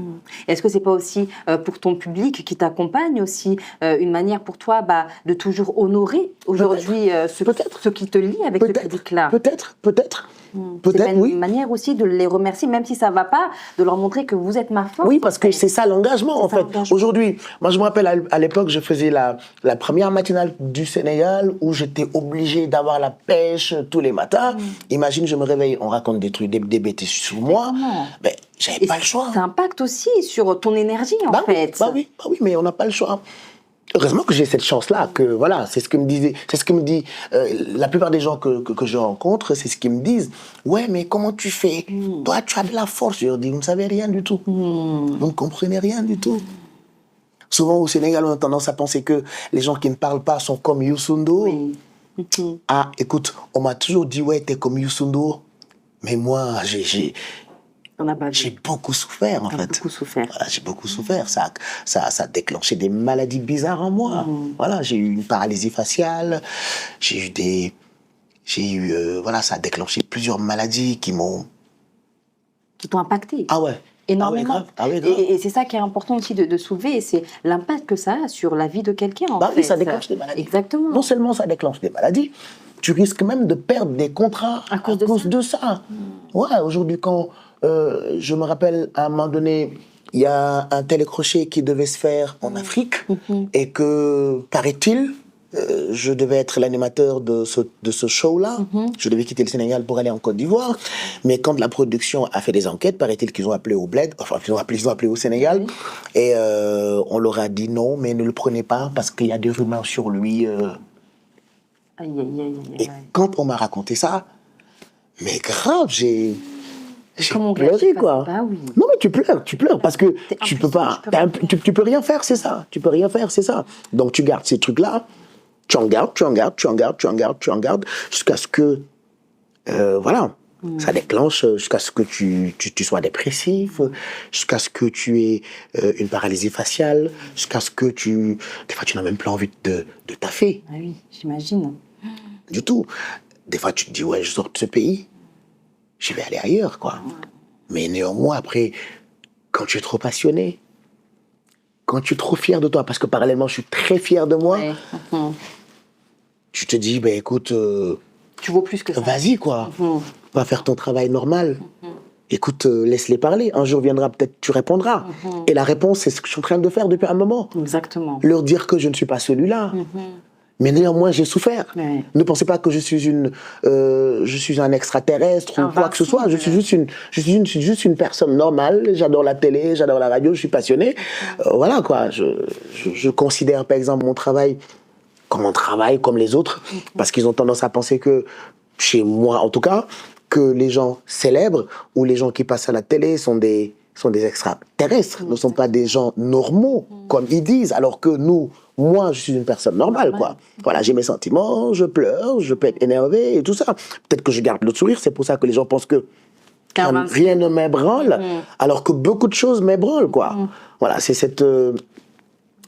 Est-ce que c'est pas aussi pour ton public qui t'accompagne aussi une manière pour toi de toujours honorer aujourd'hui ce qui te lie avec ce public-là? Peut-être. C'est pas Peut-être, une oui. manière aussi de les remercier, même si ça va pas, de leur montrer que vous êtes ma force. Oui, parce que c'est ça l'engagement, en ça, fait. l'engagement. Aujourd'hui, moi, je me rappelle, à l'époque, je faisais la première matinale du Sénégal où j'étais obligé d'avoir la pêche tous les matins. Imagine, je me réveille, on raconte des trucs, des bêtises sur moi. Ben, j'avais Et pas le choix. Ça impacte aussi sur ton énergie, en Bah fait. oui, mais on n'a pas le choix. Heureusement que j'ai cette chance-là, que voilà, c'est ce que me disait, c'est ce que me dit la plupart des gens que je rencontre, c'est ce qu'ils me disent. Ouais, mais comment tu fais? Toi, tu as de la force. Je leur dis, vous ne savez rien du tout. Vous ne comprenez rien du tout. Souvent au Sénégal, on a tendance à penser que les gens qui ne parlent pas sont comme Youssou N'Dour. Oui. Ah, écoute, on m'a toujours dit, ouais, t'es comme Youssou N'Dour. Mais moi, On n'a pas j'ai vu. beaucoup souffert, en On a fait. beaucoup souffert. Voilà, j'ai beaucoup souffert. Ça a déclenché des maladies bizarres en moi. Voilà, j'ai eu une paralysie faciale. Voilà, ça a déclenché plusieurs maladies qui m'ont... Qui t'ont impacté. Ah ouais. Énormément. Ah ouais, grave. Et c'est ça qui est important aussi de soulever, c'est l'impact que ça a sur la vie de quelqu'un, en Bah fait. oui, ça déclenche des maladies. Exactement. Non seulement ça déclenche des maladies, tu risques même de perdre des contrats À cause de ça. Ouais, aujourd'hui, quand je me rappelle, à un moment donné, il y a un télécrochet qui devait se faire en Afrique et que, paraît-il, je devais être l'animateur de ce show-là. Je devais quitter le Sénégal pour aller en Côte d'Ivoire. Mais quand la production a fait des enquêtes, paraît-il qu'ils ont appelé au bled, enfin, ils ont appelé au Sénégal. Et on leur a dit non, mais ne le prenez pas parce qu'il y a des rumeurs sur lui. Aïe, aïe, aïe, aïe, Et aïe. quand on m'a raconté ça, mais grave, j'ai Comment on pleuré, réagit quoi. face à ça? Bah oui. Non, mais tu pleures parce que T'es tu peux impuissant, pas, tu peux rien faire, c'est ça. Tu peux rien faire, c'est ça. Donc tu gardes ces trucs-là, tu en gardes, jusqu'à ce que, voilà, ça déclenche, jusqu'à ce que tu sois dépressif, jusqu'à ce que tu aies une paralysie faciale, jusqu'à ce que des fois tu n'as même plus envie de taffer. Ah oui, j'imagine. Du tout. Des fois, tu te dis, ouais, je sors de ce pays, je vais aller ailleurs, quoi. Mais néanmoins, après, quand tu es trop passionné, quand tu es trop fier de toi, parce que parallèlement, je suis très fier de moi, Ouais. tu te dis, ben écoute, Tu vaux plus que ça. vas-y, quoi. Va faire ton travail normal. Écoute, laisse-les parler. Un jour viendra, peut-être tu répondras. Et la réponse, c'est ce que je suis en train de faire depuis un moment. Exactement. Leur dire que je ne suis pas celui-là. Mais néanmoins, j'ai souffert. Ouais. Ne pensez pas que je suis un extraterrestre ou quoi que ce soit. Je suis juste une personne normale. J'adore la télé, j'adore la radio, je suis passionné. Voilà, quoi. Je considère, par exemple, mon travail comme un travail, comme les autres, parce qu'ils ont tendance à penser que, chez moi en tout cas, que les gens célèbres ou les gens qui passent à la télé sont des extraterrestres, ne sont pas des gens normaux, comme ils disent, alors que moi, je suis une personne normale, quoi. Voilà, j'ai mes sentiments, je pleure, je peux être énervé et tout ça. Peut-être que je garde le sourire, c'est pour ça que les gens pensent que rien ne m'ébranle, alors que beaucoup de choses m'ébranlent, quoi. Voilà, c'est cette...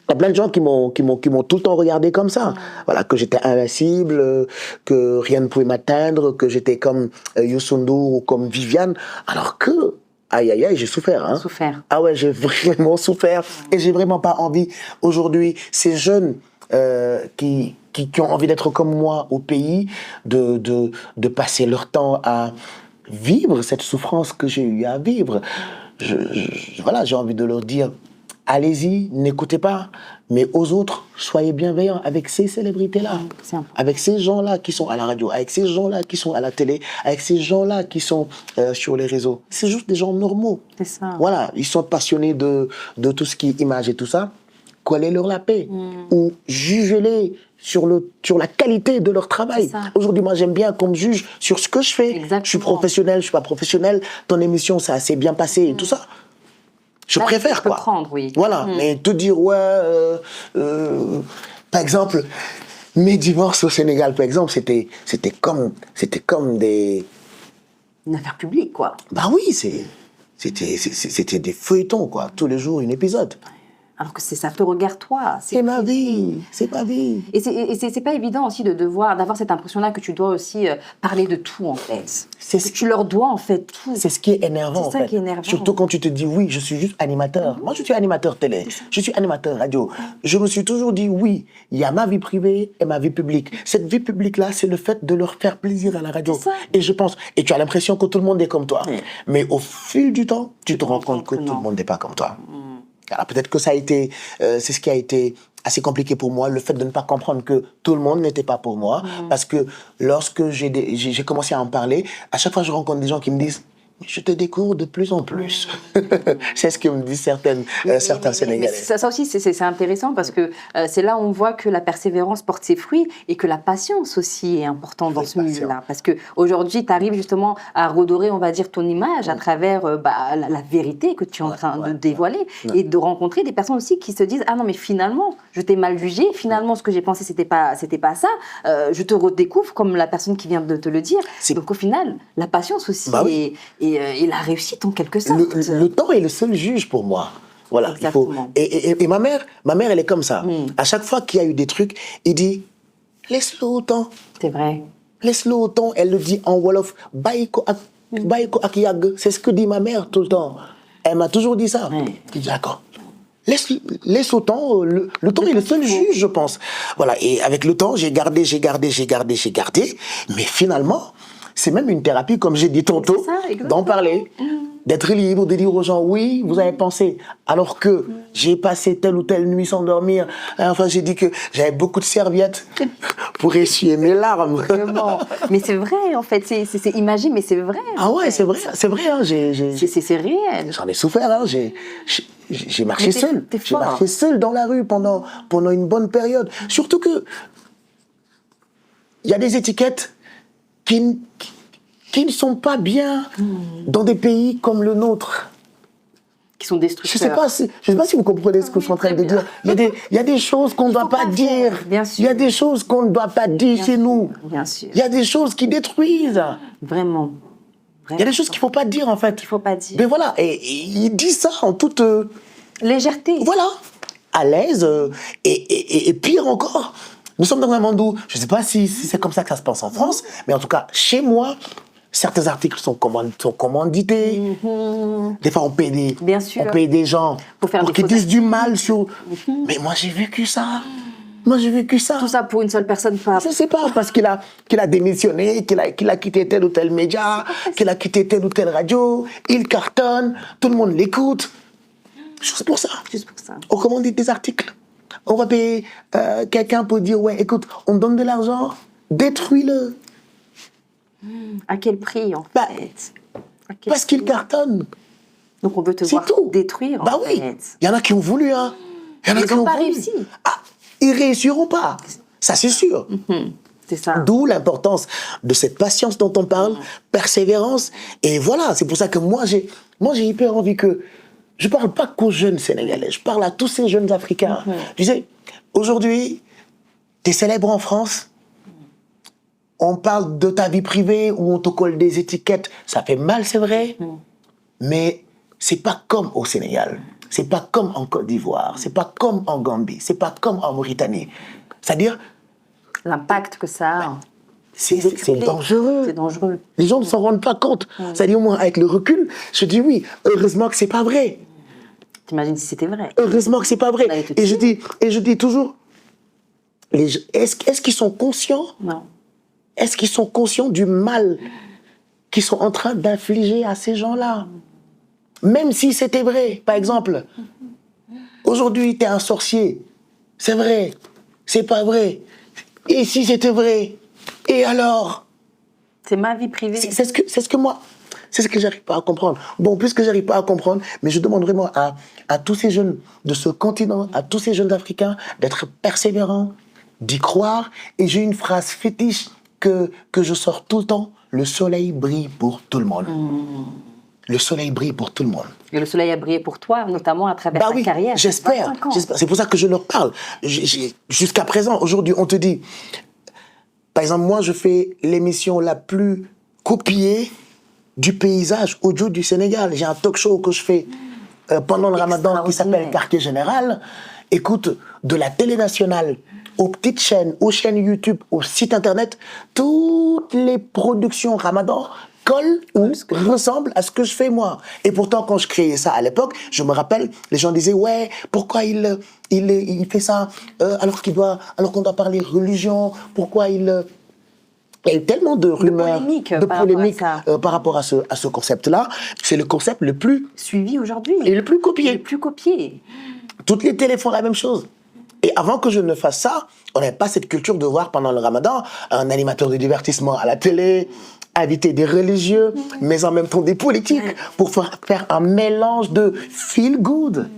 Il y a plein de gens qui m'ont tout le temps regardé comme ça. Voilà, que j'étais invincible, que rien ne pouvait m'atteindre, que j'étais comme Youssou N'Dour ou comme Viviane, alors que... Aïe, aïe, aïe, j'ai souffert. Hein. Souffert. Ah ouais, j'ai vraiment souffert. Et j'ai vraiment pas envie, aujourd'hui, ces jeunes qui ont envie d'être comme moi au pays, de passer leur temps à vivre cette souffrance que j'ai eu à vivre. Voilà, j'ai envie de leur dire, allez-y, n'écoutez pas, mais aux autres, soyez bienveillants avec ces célébrités-là, C'est important. avec ces gens-là qui sont à la radio, avec ces gens-là qui sont à la télé, avec ces gens-là qui sont sur les réseaux. C'est juste des gens normaux. C'est ça. Voilà, ils sont passionnés de tout ce qui est image et tout ça. Collez-leur la paix ou jugez-les sur la qualité de leur travail. C'est ça. Aujourd'hui, moi, j'aime bien qu'on me juge sur ce que je fais. Exactement. Je suis professionnel, je suis pas professionnel. Ton émission, ça s'est bien passé et tout ça. Je Là, préfère, tu peux quoi. prendre, oui. Voilà, mais te dire, ouais, par exemple, mes divorces au Sénégal, par exemple, c'était comme des... Une affaire publique, quoi. Bah oui, c'était des feuilletons, quoi. Tous les jours, un épisode. Alors que ça te regarde toi. C'est ma vie, c'est ma vie. Et c'est pas évident aussi d'avoir cette impression-là que tu dois aussi parler de tout, en fait. C'est ce Que tu leur dois, en fait, tout. C'est ce qui est énervant, C'est en ça fait. qui est énervant. Surtout quand tu te dis, oui, je suis juste animateur. Moi, je suis animateur télé. Je suis animateur radio. Je me suis toujours dit, oui, il y a ma vie privée et ma vie publique. Cette vie publique-là, c'est le fait de leur faire plaisir à la radio. C'est ça. Et je pense, et tu as l'impression que tout le monde est comme toi. Mais au fil du temps, tu te rends compte que tout le monde n'est pas comme toi. Alors peut-être que ça a été, c'est ce qui a été assez compliqué pour moi, le fait de ne pas comprendre que tout le monde n'était pas pour moi, parce que lorsque j'ai commencé à en parler, à chaque fois je rencontre des gens qui me disent, je te découvre de plus en plus. C'est ce que me disent certains Sénégalais. Ça aussi, c'est intéressant parce que c'est là où on voit que la persévérance porte ses fruits et que la patience aussi est importante dans ce milieu-là. Parce qu'aujourd'hui, tu arrives justement à redorer, on va dire, ton image à travers la vérité que tu es en train de dévoiler et de rencontrer des personnes aussi qui se disent « Ah non, mais finalement, je t'ai mal jugé. Finalement, ce que j'ai pensé, c'était pas ça. Je te redécouvre comme la personne qui vient de te le dire. » Donc au final, la patience aussi et la réussite en quelque sorte. Le temps est le seul juge pour moi. Voilà, il faut. Et ma mère, elle est comme ça. À chaque fois qu'il y a eu des trucs, il dit laisse-le au temps. C'est vrai. Laisse-le au temps. Elle le dit en wolof. Baïko ak yag. C'est ce que dit ma mère tout le temps. Elle m'a toujours dit ça. Je dis d'accord. Laisse au temps. Le temps est le seul juge, je pense. Voilà. Et avec le temps, j'ai gardé. Mais finalement, c'est même une thérapie, comme j'ai dit tantôt, d'en parler, d'être libre, de dire aux gens, oui, vous avez pensé, alors que j'ai passé telle ou telle nuit sans dormir. Enfin, j'ai dit que j'avais beaucoup de serviettes pour essuyer mes larmes. Vraiment. Mais c'est vrai, en fait, c'est imagé, mais c'est vrai. Ah ouais, c'est vrai. Hein, c'est réel. J'en ai souffert, hein, j'ai marché seul. J'ai marché seul dans la rue pendant une bonne période. Surtout que il y a des étiquettes qui ne sont pas bien dans des pays comme le nôtre. Qui sont destructeurs. Je ne sais pas si vous comprenez ce que je suis en train de dire. Il y a des choses qu'on ne doit pas dire. Bien sûr. Il y a des choses qu'on ne doit pas dire chez nous. Bien sûr. Il y a des choses qui détruisent. Vraiment. Il y a des choses qu'il ne faut pas dire, en fait. Il ne faut pas dire. Mais voilà, et il dit ça en toute... légèreté. Voilà. À l'aise. Et pire encore, nous sommes dans un monde où, je ne sais pas si c'est comme ça que ça se passe en France, mais en tout cas, chez moi, certains articles sont commandités. Des fois, on paye des gens pour qu'ils disent du mal sur... Mais moi, j'ai vécu ça. Tout ça pour une seule personne. Je ne sais pas, parce qu'il a démissionné, qu'il a quitté tel ou tel média, qu'il a quitté telle ou telle radio, il cartonne, tout le monde l'écoute. Juste pour ça. On commandite des articles. On va payer quelqu'un pour dire, ouais, écoute, on donne de l'argent, détruis-le. À quel prix, en fait? Parce qu'il cartonne. Donc on veut te voir détruire, Bah oui, il y en a qui ont voulu, hein. Ils n'ont pas réussi. Ah, ils réussiront pas, ça c'est sûr. C'est ça. D'où l'importance de cette patience dont on parle, persévérance. Et voilà, c'est pour ça que moi j'ai hyper envie que... Je ne parle pas qu'aux jeunes Sénégalais, je parle à tous ces jeunes Africains. Tu sais, aujourd'hui, tu es célèbre en France, on parle de ta vie privée ou on te colle des étiquettes. Ça fait mal, c'est vrai, mais c'est pas comme au Sénégal. C'est pas comme en Côte d'Ivoire. C'est pas comme en Gambie. C'est pas comme en Mauritanie. C'est-à-dire... l'impact que ça a. C'est dangereux. C'est dangereux. Les gens ne s'en rendent pas compte. C'est-à-dire, moi, avec le recul, je dis oui, heureusement que c'est pas vrai. T'imagines si c'était vrai. Heureusement que c'est pas vrai. Et je dis toujours, est-ce qu'ils sont conscients? Non. Est-ce qu'ils sont conscients du mal qu'ils sont en train d'infliger à ces gens-là? Même si c'était vrai, par exemple, aujourd'hui, tu es un sorcier. C'est vrai. C'est pas vrai. Et si c'était vrai? Et alors? C'est ma vie privée. C'est ce que j'arrive pas à comprendre. Bon, puisque j'arrive pas à comprendre, mais je demande vraiment à tous ces jeunes de ce continent, à tous ces jeunes Africains, d'être persévérants, d'y croire. Et j'ai une phrase fétiche que je sors tout le temps. Le soleil brille pour tout le monde. Le soleil brille pour tout le monde. Et le soleil a brillé pour toi, notamment à travers ta carrière. J'espère. C'est pour ça que je leur parle. Jusqu'à présent, aujourd'hui, on te dit... Par exemple, moi, je fais l'émission la plus copiée du paysage audio du Sénégal. J'ai un talk show que je fais pendant le Ramadan qui s'appelle Quartier Général. Écoute, de la télé nationale aux petites chaînes, aux chaînes YouTube, au site internet, toutes les productions Ramadan collent ou ressemblent à ce que je fais moi. Et pourtant, quand je créais ça à l'époque, je me rappelle, les gens disaient, ouais, pourquoi il fait ça alors qu'on doit parler religion, pourquoi il y a eu tellement de rumeurs, de polémiques par rapport à ce concept-là. C'est le concept le plus suivi aujourd'hui. Et le plus copié. Le plus copié. Toutes les télés font la même chose. Et avant que je ne fasse ça, on n'avait pas cette culture de voir pendant le ramadan un animateur de divertissement à la télé, inviter des religieux, mais en même temps des politiques, pour faire un mélange de feel good.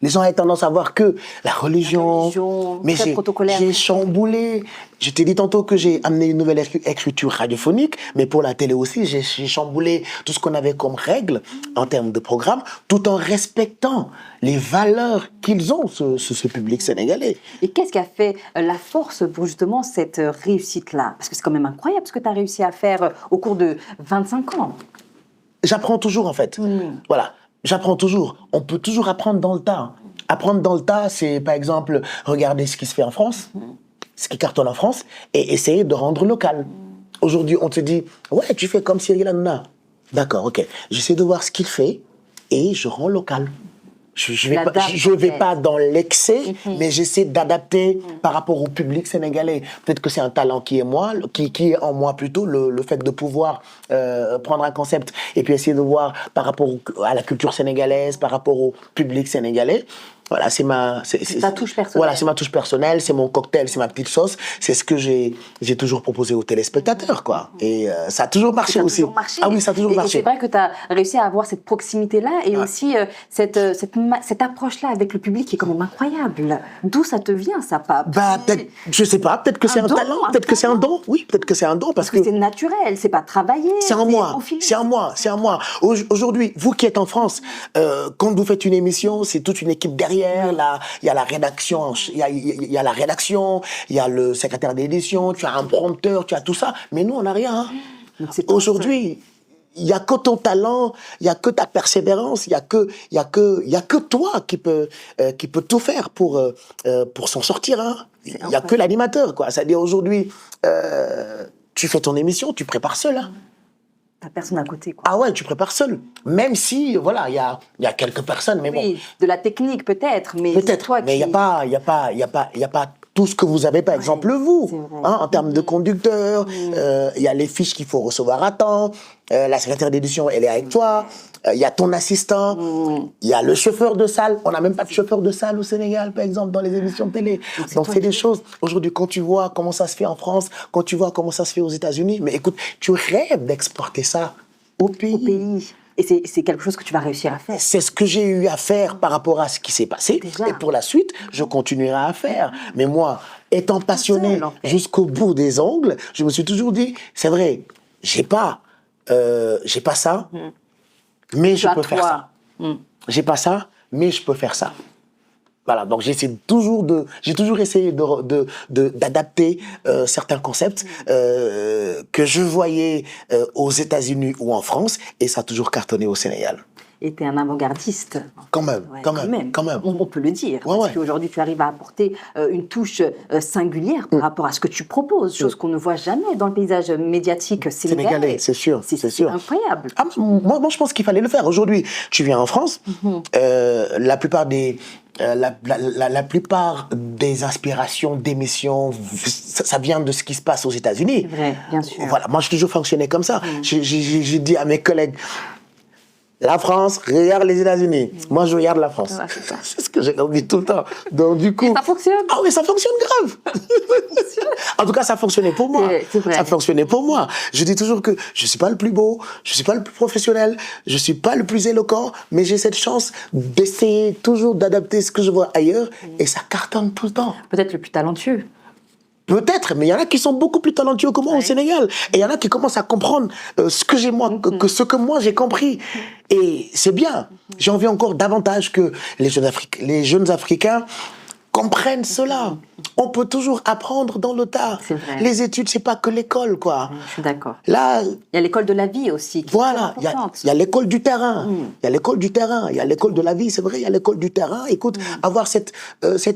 Les gens avaient tendance à voir que la religion, mais très protocolaire. j'ai chamboulé. Je t'ai dit tantôt que j'ai amené une nouvelle écriture radiophonique, mais pour la télé aussi, j'ai chamboulé tout ce qu'on avait comme règles en termes de programme, tout en respectant les valeurs qu'ils ont, ce public sénégalais. Et qu'est-ce qui a fait la force pour justement cette réussite-là? Parce que c'est quand même incroyable ce que tu as réussi à faire au cours de 25 ans. J'apprends toujours, en fait. Voilà. J'apprends toujours. On peut toujours apprendre dans le tas. Apprendre dans le tas, c'est par exemple regarder ce qui se fait en France, ce qui cartonne en France, et essayer de rendre local. Aujourd'hui, on te dit, ouais, tu fais comme Cyril Hanouna. D'accord, ok. J'essaie de voir ce qu'il fait et je rends local. Je vais pas dans l'excès, mais j'essaie d'adapter par rapport au public sénégalais. Peut-être que c'est un talent qui est qui est en moi plutôt, le fait de pouvoir prendre un concept et puis essayer de voir par rapport à la culture sénégalaise, par rapport au public sénégalais. Voilà, c'est ta touche personnelle. Voilà, c'est ma touche personnelle, c'est mon cocktail, c'est ma petite sauce. C'est ce que j'ai toujours proposé aux téléspectateurs, quoi. Et ça a toujours marché aussi. Ah oui, ça a toujours marché. Et c'est vrai que tu as réussi à avoir cette proximité-là et aussi cette approche-là avec le public qui est quand même incroyable. D'où ça te vient, ça, Pape? Peut-être, je sais pas, peut-être que c'est un talent, peut-être que c'est un don. Oui, peut-être que c'est un don parce que c'est naturel, c'est pas travaillé. C'est en moi, c'est en moi, c'est en moi. Aujourd'hui, vous qui êtes en France, quand vous faites une émission, c'est toute une équipe derrière. Là, il y a la rédaction, il y a la rédaction, il y a le secrétaire d'édition, tu as un prompteur, tu as tout ça. Mais nous, on n'a rien. Aujourd'hui, il y a que ton talent, il y a que ta persévérance, il y a que toi qui peut tout faire pour s'en sortir. Hein. Il y a que l'animateur, quoi. C'est-à-dire aujourd'hui, tu fais ton émission, tu prépares seul. Hein. T'as personne à côté, quoi. Ah ouais, tu prépares seul. Même si, voilà, il y a quelques personnes, mais bon. Oui, de la technique peut-être, mais peut-être, toi mais il n'y a pas tout ce que vous avez, par exemple, vous, hein, en termes de conducteur. Il y a les fiches qu'il faut recevoir à temps. La secrétaire d'édition, elle est avec toi. Il y a ton assistant. Il y a le chauffeur de salle. On n'a même pas de chauffeur de salle au Sénégal, par exemple, dans les émissions de télé. Donc, c'est des choses. Aujourd'hui, quand tu vois comment ça se fait en France, quand tu vois comment ça se fait aux États-Unis, mais écoute, tu rêves d'exporter ça au pays. Et c'est quelque chose que tu vas réussir à faire. C'est ce que j'ai eu à faire par rapport à ce qui s'est passé. Et pour la suite, je continuerai à faire. Mais moi, étant passionné jusqu'au bout des ongles, je me suis toujours dit, c'est vrai, j'ai pas ça, mais je peux faire ça. J'ai pas ça, mais je peux faire ça. Voilà, donc j'ai toujours essayé d'adapter certains concepts que je voyais aux États-Unis ou en France, et ça a toujours cartonné au Sénégal. Et tu es un avant-gardiste. Quand même. On peut le dire. Parce qu'aujourd'hui, tu arrives à apporter une touche singulière par rapport à ce que tu proposes, chose qu'on ne voit jamais dans le paysage médiatique sénégalais. C'est sûr. C'est incroyable. Ah, moi, je pense qu'il fallait le faire. Aujourd'hui, tu viens en France, la plupart des inspirations d'émissions, ça vient de ce qui se passe aux États-Unis. C'est vrai, bien sûr. Voilà, moi, j'ai toujours fonctionné comme ça. J'ai dit à mes collègues, la France regarde les États-Unis. Moi, je regarde la France. C'est ce que j'ai dit tout le temps. Donc, du coup. Et ça fonctionne. Ah oui, ça fonctionne grave. En tout cas, ça fonctionnait pour moi. C'est vrai. Ça fonctionnait pour moi. Je dis toujours que je suis pas le plus beau, je suis pas le plus professionnel, je suis pas le plus éloquent, mais j'ai cette chance d'essayer toujours d'adapter ce que je vois ailleurs, et ça cartonne tout le temps. Peut-être le plus talentueux. Peut-être, mais il y en a qui sont beaucoup plus talentueux que moi au Sénégal. Et il y en a qui commencent à comprendre ce que j'ai moi, ce que moi j'ai compris. Et c'est bien. J'ai envie encore davantage que les jeunes Africains comprennent cela. On peut toujours apprendre dans le tas. Les études, c'est pas que l'école, quoi. Je suis d'accord. Là, il y a l'école de la vie aussi. Voilà, il y a l'école du terrain. Il y a l'école du terrain. Il y a l'école de la vie, c'est vrai. Il y a l'école du terrain. Écoute, avoir cette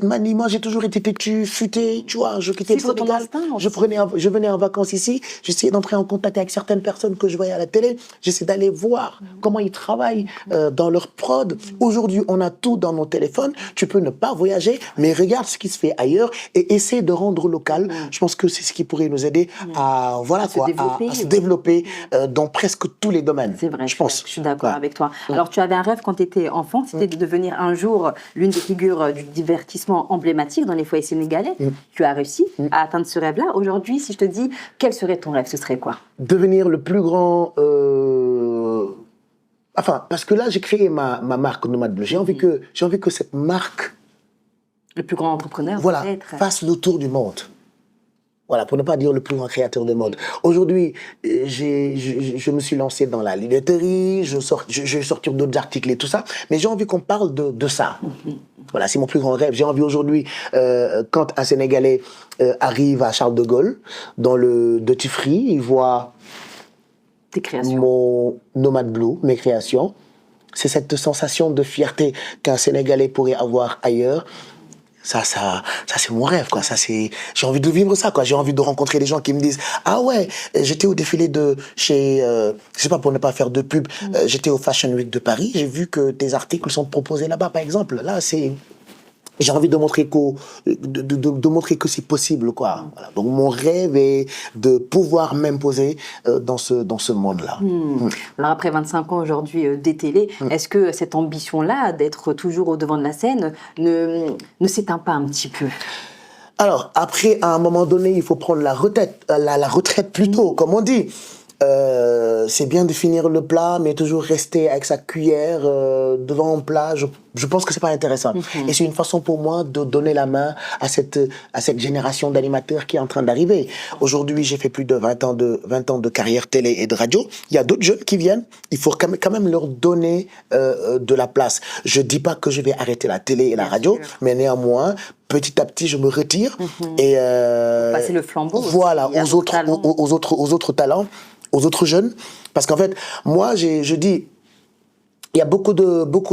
manie. Moi, j'ai toujours été têtu, futé. Tu vois, je quittais le Sénégal. Je venais en vacances ici. J'essayais d'entrer en contact avec certaines personnes que je voyais à la télé. J'essayais d'aller voir comment ils travaillent dans leur prod. Aujourd'hui, on a tout dans nos téléphones. Tu peux ne pas voyager, mais regarde ce qui se fait ailleurs et essayer de rendre local. Je pense que c'est ce qui pourrait nous aider à, voilà, quoi, à se développer dans presque tous les domaines. C'est vrai, je pense. Je suis d'accord avec toi. Alors, tu avais un rêve quand tu étais enfant, c'était de devenir un jour l'une des figures du divertissement emblématique dans les foyers sénégalais. Tu as réussi à atteindre ce rêve-là. Aujourd'hui, si je te dis, quel serait ton rêve, ce serait quoi? Devenir le plus grand... Enfin, parce que là, j'ai créé ma marque Nomade Bleu. J'ai envie que cette marque... Le plus grand entrepreneur, voilà, peut-être. fasse le tour du monde. Voilà, pour ne pas dire le plus grand créateur du monde. Aujourd'hui, je me suis lancé dans la librairie, je vais sortir d'autres articles et tout ça, mais j'ai envie qu'on parle de ça. Voilà, c'est mon plus grand rêve. J'ai envie aujourd'hui, quand un Sénégalais arrive à Charles de Gaulle, dans le Duty Free, il voit Tes créations. mon Nomade Blue, mes créations. C'est cette sensation de fierté qu'un Sénégalais pourrait avoir ailleurs. Ça c'est mon rêve, quoi. J'ai envie de vivre ça, quoi. J'ai envie de rencontrer des gens qui me disent, ah ouais, j'étais au défilé de chez, je sais pas, pour ne pas faire de pub, j'étais au Fashion Week de Paris, j'ai vu que tes articles sont proposés là-bas, par exemple. Là, j'ai envie de montrer de montrer que c'est possible, quoi. Voilà. Donc mon rêve est de pouvoir m'imposer dans ce monde-là. Alors après 25 ans aujourd'hui des télés, est-ce que cette ambition-là d'être toujours au devant de la scène ne s'éteint pas un petit peu? Alors après, à un moment donné, il faut prendre la retraite plus tôt, comme on dit. C'est bien de finir le plat, mais toujours rester avec sa cuillère devant un plat. Je pense que c'est pas intéressant. Et c'est une façon pour moi de donner la main à cette génération d'animateurs qui est en train d'arriver. Aujourd'hui, j'ai fait plus de 20 ans de carrière télé et de radio. Il y a d'autres jeunes qui viennent. Il faut quand même leur donner de la place. Je dis pas que je vais arrêter la télé et la radio, mais néanmoins, petit à petit, je me retire et passer le flambeau. Voilà, aux autres talents, aux autres jeunes, parce qu'en fait, moi, je dis, il y a beaucoup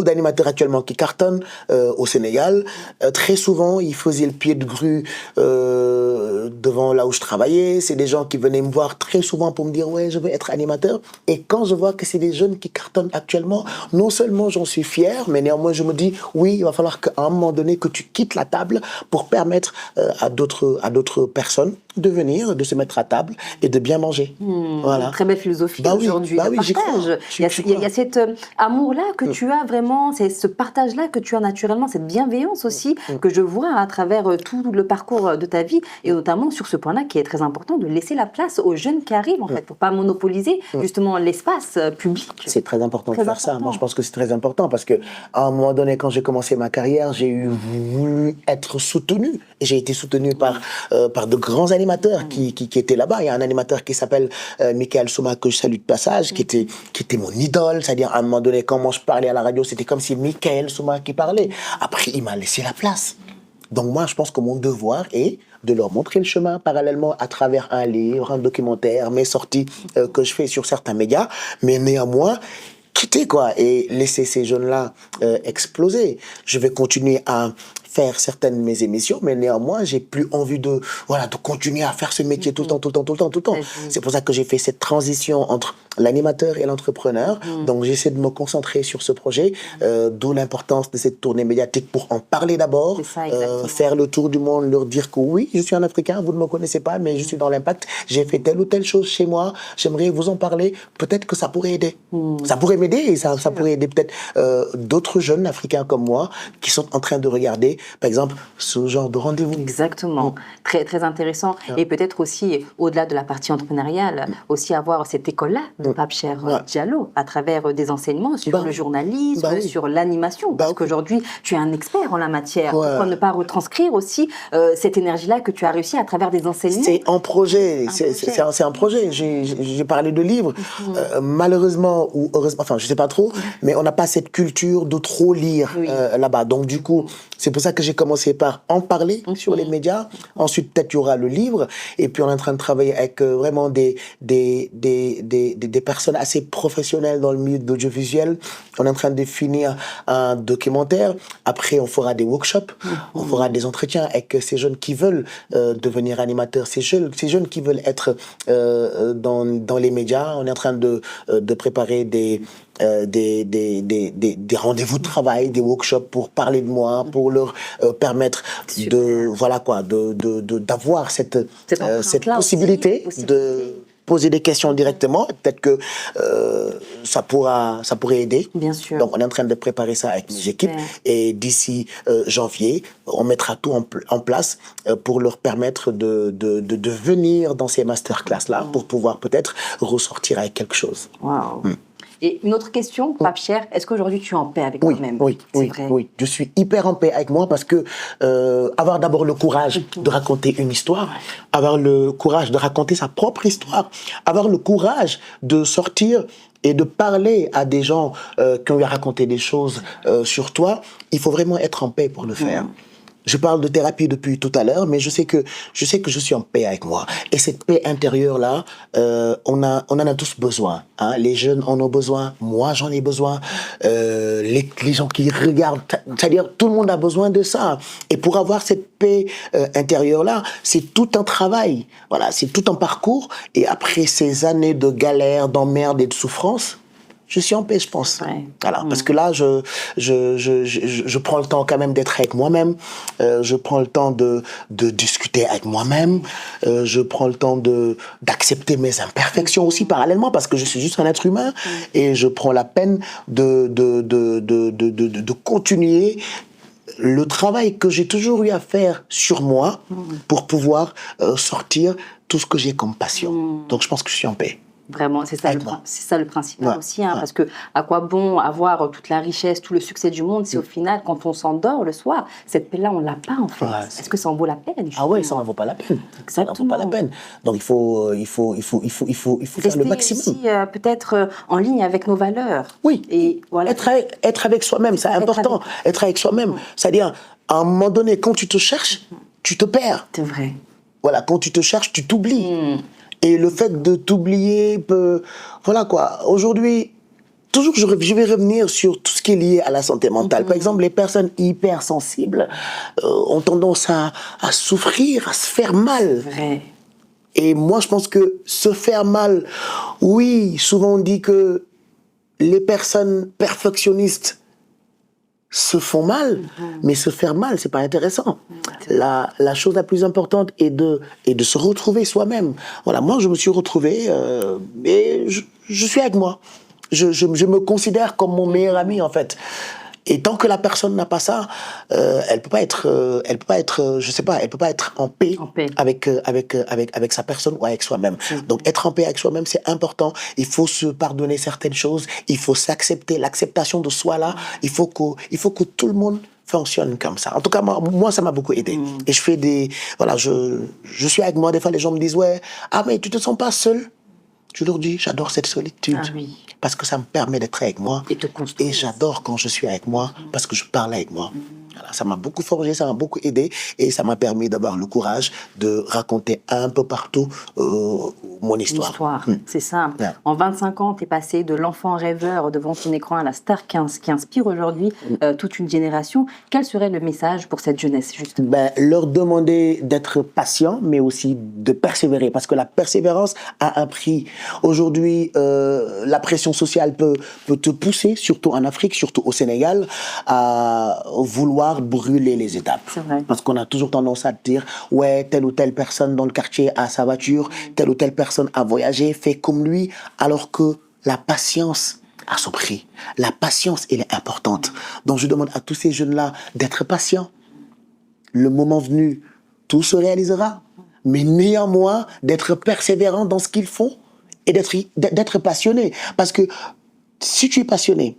d'animateurs actuellement qui cartonnent au Sénégal. Très souvent, ils faisaient le pied de grue devant là où je travaillais. C'est des gens qui venaient me voir très souvent pour me dire « Ouais, je veux être animateur ». Et quand je vois que c'est des jeunes qui cartonnent actuellement, non seulement j'en suis fier, mais néanmoins je me dis « Oui, il va falloir qu'à un moment donné, que tu quittes la table pour permettre à d'autres personnes de venir, de se mettre à table et de bien manger. » Voilà. Très belle philosophie aujourd'hui. Oui, j'y crois. Il y a cet amour-là que tu as vraiment, c'est ce partage-là que tu as naturellement, cette bienveillance aussi que je vois à travers tout le parcours de ta vie et notamment sur ce point-là qui est très important de laisser la place aux jeunes qui arrivent en fait pour pas monopoliser justement l'espace public. C'est très important de faire ça. Moi, je pense que c'est très important parce que à un moment donné, quand j'ai commencé ma carrière, j'ai voulu être soutenu et j'ai été soutenu par de grands animateurs qui étaient là-bas. Il y a un animateur qui s'appelle Michael Souma que je salue de passage, qui était mon idole. C'est-à-dire à un moment donné, quand moi je parlais à la radio, c'était comme si Michael Souma qui parlait. Après, il m'a laissé la place. Donc moi, je pense que mon devoir est de leur montrer le chemin parallèlement à travers un livre, un documentaire, mes sorties que je fais sur certains médias, mais néanmoins quitter quoi et laisser ces jeunes-là exploser. Je vais continuer à faire certaines de mes émissions, mais néanmoins, j'ai plus envie de continuer à faire ce métier tout le temps. C'est pour ça que j'ai fait cette transition entre l'animateur et l'entrepreneur. Donc, j'essaie de me concentrer sur ce projet, d'où l'importance de cette tournée médiatique pour en parler d'abord, faire le tour du monde, leur dire que oui, je suis un Africain, vous ne me connaissez pas, mais je suis dans l'impact, j'ai fait telle ou telle chose chez moi, j'aimerais vous en parler, peut-être que ça pourrait aider. Ça pourrait m'aider et ça pourrait aider peut-être d'autres jeunes Africains comme moi qui sont en train de regarder par exemple, ce genre de rendez-vous. Exactement. Très, très intéressant. Et peut-être aussi, au-delà de la partie entrepreneuriale, aussi avoir cette école-là de Pape Cheikh Diallo à travers des enseignements sur le journalisme, sur l'animation. Parce qu'aujourd'hui, tu es un expert en la matière. Pourquoi ne pas retranscrire aussi cette énergie-là que tu as réussi à travers des enseignements? C'est un projet. C'est un projet. J'ai parlé de livres. Malheureusement, ou heureusement, enfin, je sais pas trop, mais on n'a pas cette culture de trop lire là-bas. Donc, du coup, c'est pour ça que j'ai commencé par en parler sur les médias. Ensuite, peut-être, il y aura le livre. Et puis, on est en train de travailler avec vraiment des personnes assez professionnelles dans le milieu de l'audiovisuel. On est en train de finir un documentaire. Après, on fera des workshops. On fera des entretiens avec ces jeunes qui veulent devenir animateurs. Ces jeunes qui veulent être dans les médias. On est en train de préparer des rendez-vous de travail, des workshops pour parler de moi, pour leur permettre d'avoir cette possibilité de poser des questions directement. Peut-être que ça pourrait aider. Bien sûr. Donc, on est en train de préparer ça avec mes équipes. Et d'ici janvier, on mettra tout en place pour leur permettre de venir dans ces masterclass-là pour pouvoir peut-être ressortir avec quelque chose. Waouh. Et une autre question, Pape Cheikh, est-ce qu'aujourd'hui tu es en paix avec toi-même? Oui, je suis hyper en paix avec moi parce que avoir d'abord le courage de raconter une histoire, avoir le courage de raconter sa propre histoire, avoir le courage de sortir et de parler à des gens qui ont eu à raconter des choses sur toi, il faut vraiment être en paix pour le faire. Je parle de thérapie depuis tout à l'heure, mais je sais que je suis en paix avec moi. Et cette paix intérieure-là, on en a tous besoin. Hein. Les jeunes en ont besoin, moi j'en ai besoin, les gens qui regardent, c'est-à-dire tout le monde a besoin de ça. Et pour avoir cette paix intérieure-là, c'est tout un travail. Voilà, c'est tout un parcours. Et après ces années de galère, d'emmerde et de souffrance, je suis en paix, je pense. Ouais. Voilà, parce que là, je prends le temps quand même d'être avec moi-même. Je prends le temps de discuter avec moi-même. Je prends le temps d'accepter mes imperfections aussi parallèlement, parce que je suis juste un être humain. Et je prends la peine de continuer le travail que j'ai toujours eu à faire sur moi pour pouvoir sortir tout ce que j'ai comme passion. Donc, je pense que je suis en paix. Vraiment, c'est ça le principal aussi, hein, parce que à quoi bon avoir toute la richesse, tout le succès du monde si au final, quand on s'endort le soir, cette paix-là, on l'a pas en fait. Est-ce que ça en vaut la peine? Ah ouais, ça en vaut pas la peine. Exactement. Ça en vaut pas la peine. Donc il faut faire le maximum. Aussi, peut-être en ligne avec nos valeurs. Oui. Et voilà. Être avec soi-même, c'est important. Être avec soi-même, c'est-à-dire à un moment donné, quand tu te cherches, tu te perds. C'est vrai. Voilà, quand tu te cherches, tu t'oublies. Et le fait de t'oublier peut... Voilà quoi. Aujourd'hui, toujours je vais revenir sur tout ce qui est lié à la santé mentale. Par exemple, les personnes hypersensibles ont tendance à souffrir, à se faire mal. Vrai. Et moi, je pense que se faire mal, oui, souvent on dit que les personnes perfectionnistes se font mal, mais se faire mal, c'est pas intéressant. La chose la plus importante est de se retrouver soi-même. Voilà, moi je me suis retrouvé et je suis avec moi. Je me considère comme mon meilleur ami en fait. Et tant que la personne n'a pas ça, elle peut pas être, je sais pas, elle peut pas être en paix, avec sa personne ou avec soi-même. Donc être en paix avec soi-même, c'est important. Il faut se pardonner certaines choses. Il faut s'accepter. L'acceptation de soi là, il faut que tout le monde fonctionne comme ça. En tout cas, moi ça m'a beaucoup aidé. Et je fais je suis avec moi. Des fois, les gens me disent mais tu te sens pas seul? Je leur dis, j'adore cette solitude. Ah oui. Parce que ça me permet d'être avec moi. Et j'adore quand je suis avec moi, parce que je parle avec moi. Voilà, ça m'a beaucoup forgé, ça m'a beaucoup aidé. Et ça m'a permis d'avoir le courage de raconter un peu partout mon histoire. C'est ça. Ouais. En 25 ans, tu es passé de l'enfant rêveur devant son écran à la star qui inspire aujourd'hui toute une génération. Quel serait le message pour cette jeunesse, justement? Leur demander d'être patient, mais aussi de persévérer. Parce que la persévérance a un prix. Aujourd'hui, la pression sociale peut te pousser, surtout en Afrique, surtout au Sénégal, à vouloir brûler les étapes. C'est vrai. Parce qu'on a toujours tendance à dire, ouais, telle ou telle personne dans le quartier a sa voiture, telle ou telle personne a voyagé, fait comme lui, alors que la patience a son prix. La patience, elle est importante. Donc je demande à tous ces jeunes-là d'être patients. Le moment venu, tout se réalisera. Mais néanmoins, d'être persévérant dans ce qu'ils font et d'être passionné. Parce que si tu es passionné,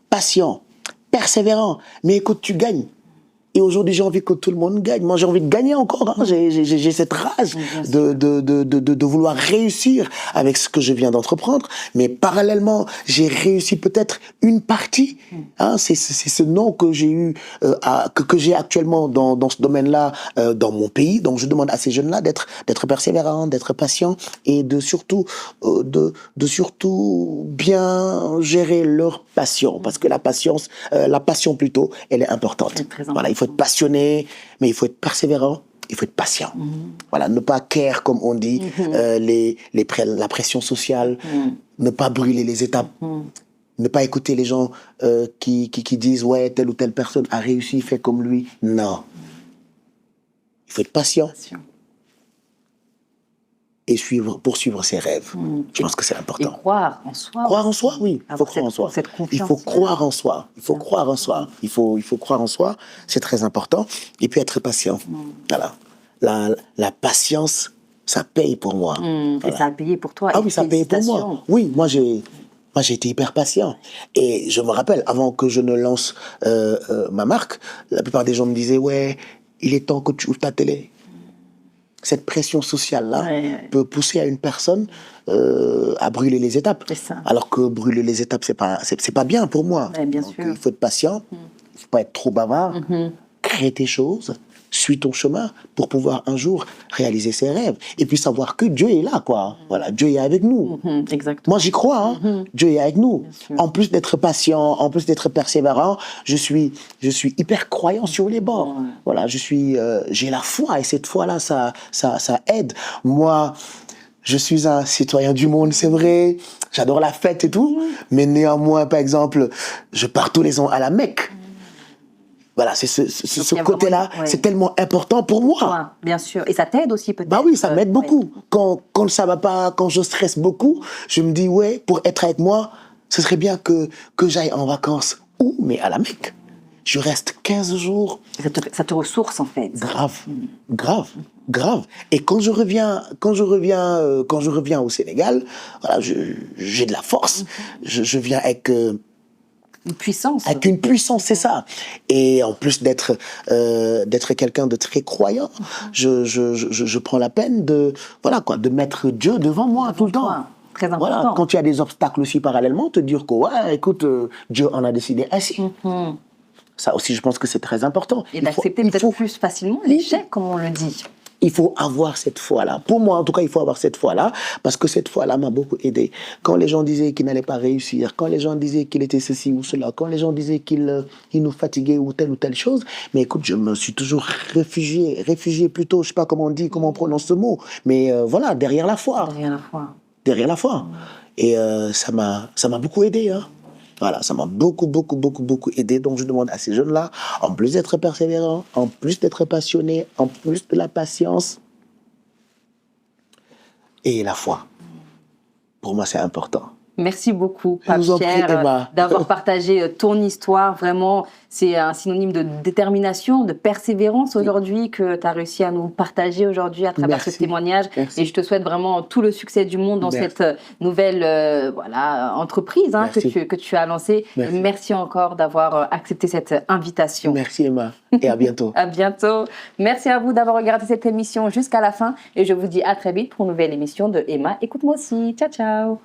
patient, persévérant, mais écoute, tu gagnes. Et aujourd'hui, j'ai envie que tout le monde gagne. Moi, j'ai envie de gagner encore. Hein. J'ai cette rage de vouloir réussir avec ce que je viens d'entreprendre. Mais parallèlement, j'ai réussi peut-être une partie. Hein. C'est ce nom que j'ai eu, que j'ai actuellement dans ce domaine-là, dans mon pays. Donc, je demande à ces jeunes-là d'être persévérants, d'être patients et de surtout bien gérer leur passion. Parce que la passion plutôt, elle est importante. Voilà, il faut être passionné, mais il faut être persévérant, il faut être patient. Voilà, ne pas care, comme on dit, la pression sociale, ne pas brûler les étapes. Ne pas écouter les gens qui disent « Ouais, telle ou telle personne a réussi, fait comme lui. » Non. Il faut être patient. Et poursuivre ses rêves. Je pense que c'est important. Et croire en soi. Croire en soi, oui. Il faut Avoir croire en soi. cette Il confiance. faut croire en soi. Il faut croire en soi. Il faut croire en soi. C'est très important. Et puis être patient. Voilà. La patience, ça paye pour moi. Et ça a payé pour toi. Ah Et oui, ça paye pour moi. félicitations. Oui, moi j'ai été hyper patient. Et je me rappelle, avant que je ne lance ma marque, la plupart des gens me disaient « Ouais, il est temps que tu ouvres ta télé. » Cette pression sociale-là peut pousser à une personne à brûler les étapes. C'est ça. Alors que brûler les étapes, c'est pas bien pour moi. Ouais, bien Donc, sûr. il faut être patient, il faut pas être trop bavard, crée tes choses, suis ton chemin pour pouvoir un jour réaliser ses rêves. Et puis savoir que Dieu est là, quoi. Voilà, Dieu est avec nous. Exactement. Moi, j'y crois, hein. Dieu est avec nous. sûr. En plus d'être patient, en plus d'être persévérant, je suis hyper croyant sur les bords. Voilà, j'ai la foi et cette foi-là, ça aide. Moi, je suis un citoyen du monde, c'est vrai. J'adore la fête et tout. Mais néanmoins, par exemple, je pars tous les ans à la Mecque. Voilà, c'est ce il y a côté-là, vraiment- ouais. c'est tellement important pour moi. Ouais, bien sûr. Et ça t'aide aussi peut-être. Bah oui, ça m'aide beaucoup. Ouais. Quand ça va pas, quand je stresse beaucoup, je me dis, ouais, pour être avec moi, ce serait bien que j'aille en vacances. Où? Mais à la Mecque. Je reste 15 jours. Et ça te ressource en fait. Grave. Et quand je reviens au Sénégal, voilà, j'ai de la force. Je viens avec Une puissance. avec une puissance, c'est ça. Et en plus d'être quelqu'un de très croyant, je prends la peine de mettre Dieu devant moi tout le temps. toi. Très important. Voilà, quand il y a des obstacles aussi parallèlement, te dire que ouais, écoute, Dieu en a décidé ainsi. Ça aussi, je pense que c'est très important. Et d'accepter peut-être plus facilement l'échec, comme on le dit. Il faut avoir cette foi-là. Pour moi, en tout cas, il faut avoir cette foi-là, parce que cette foi-là m'a beaucoup aidé. Quand les gens disaient qu'il n'allait pas réussir, quand les gens disaient qu'il était ceci ou cela, quand les gens disaient qu'il nous fatiguait ou telle chose, mais écoute, je me suis toujours réfugié plutôt, je sais pas comment on dit, comment on prononce ce mot, mais voilà, derrière la foi. Derrière la foi. Et ça m'a beaucoup aidé, hein. Voilà, ça m'a beaucoup aidé. Donc, je demande à ces jeunes-là, en plus d'être persévérants, en plus d'être passionnés, en plus de la patience et la foi. Pour moi, c'est important. Merci beaucoup, Je Pape vous en prie, Cheikh, Emma. d'avoir partagé ton histoire. Vraiment, c'est un synonyme de détermination, de persévérance aujourd'hui que tu as réussi à nous partager aujourd'hui à travers Merci. ce témoignage. Merci. Et je te souhaite vraiment tout le succès du monde dans Merci. cette nouvelle entreprise Merci. que tu as lancée. Merci. Et merci encore d'avoir accepté cette invitation. Merci, Emma. Et à bientôt. À bientôt. Merci à vous d'avoir regardé cette émission jusqu'à la fin. Et je vous dis à très vite pour une nouvelle émission de Emma. Écoute-moi aussi. Ciao, ciao.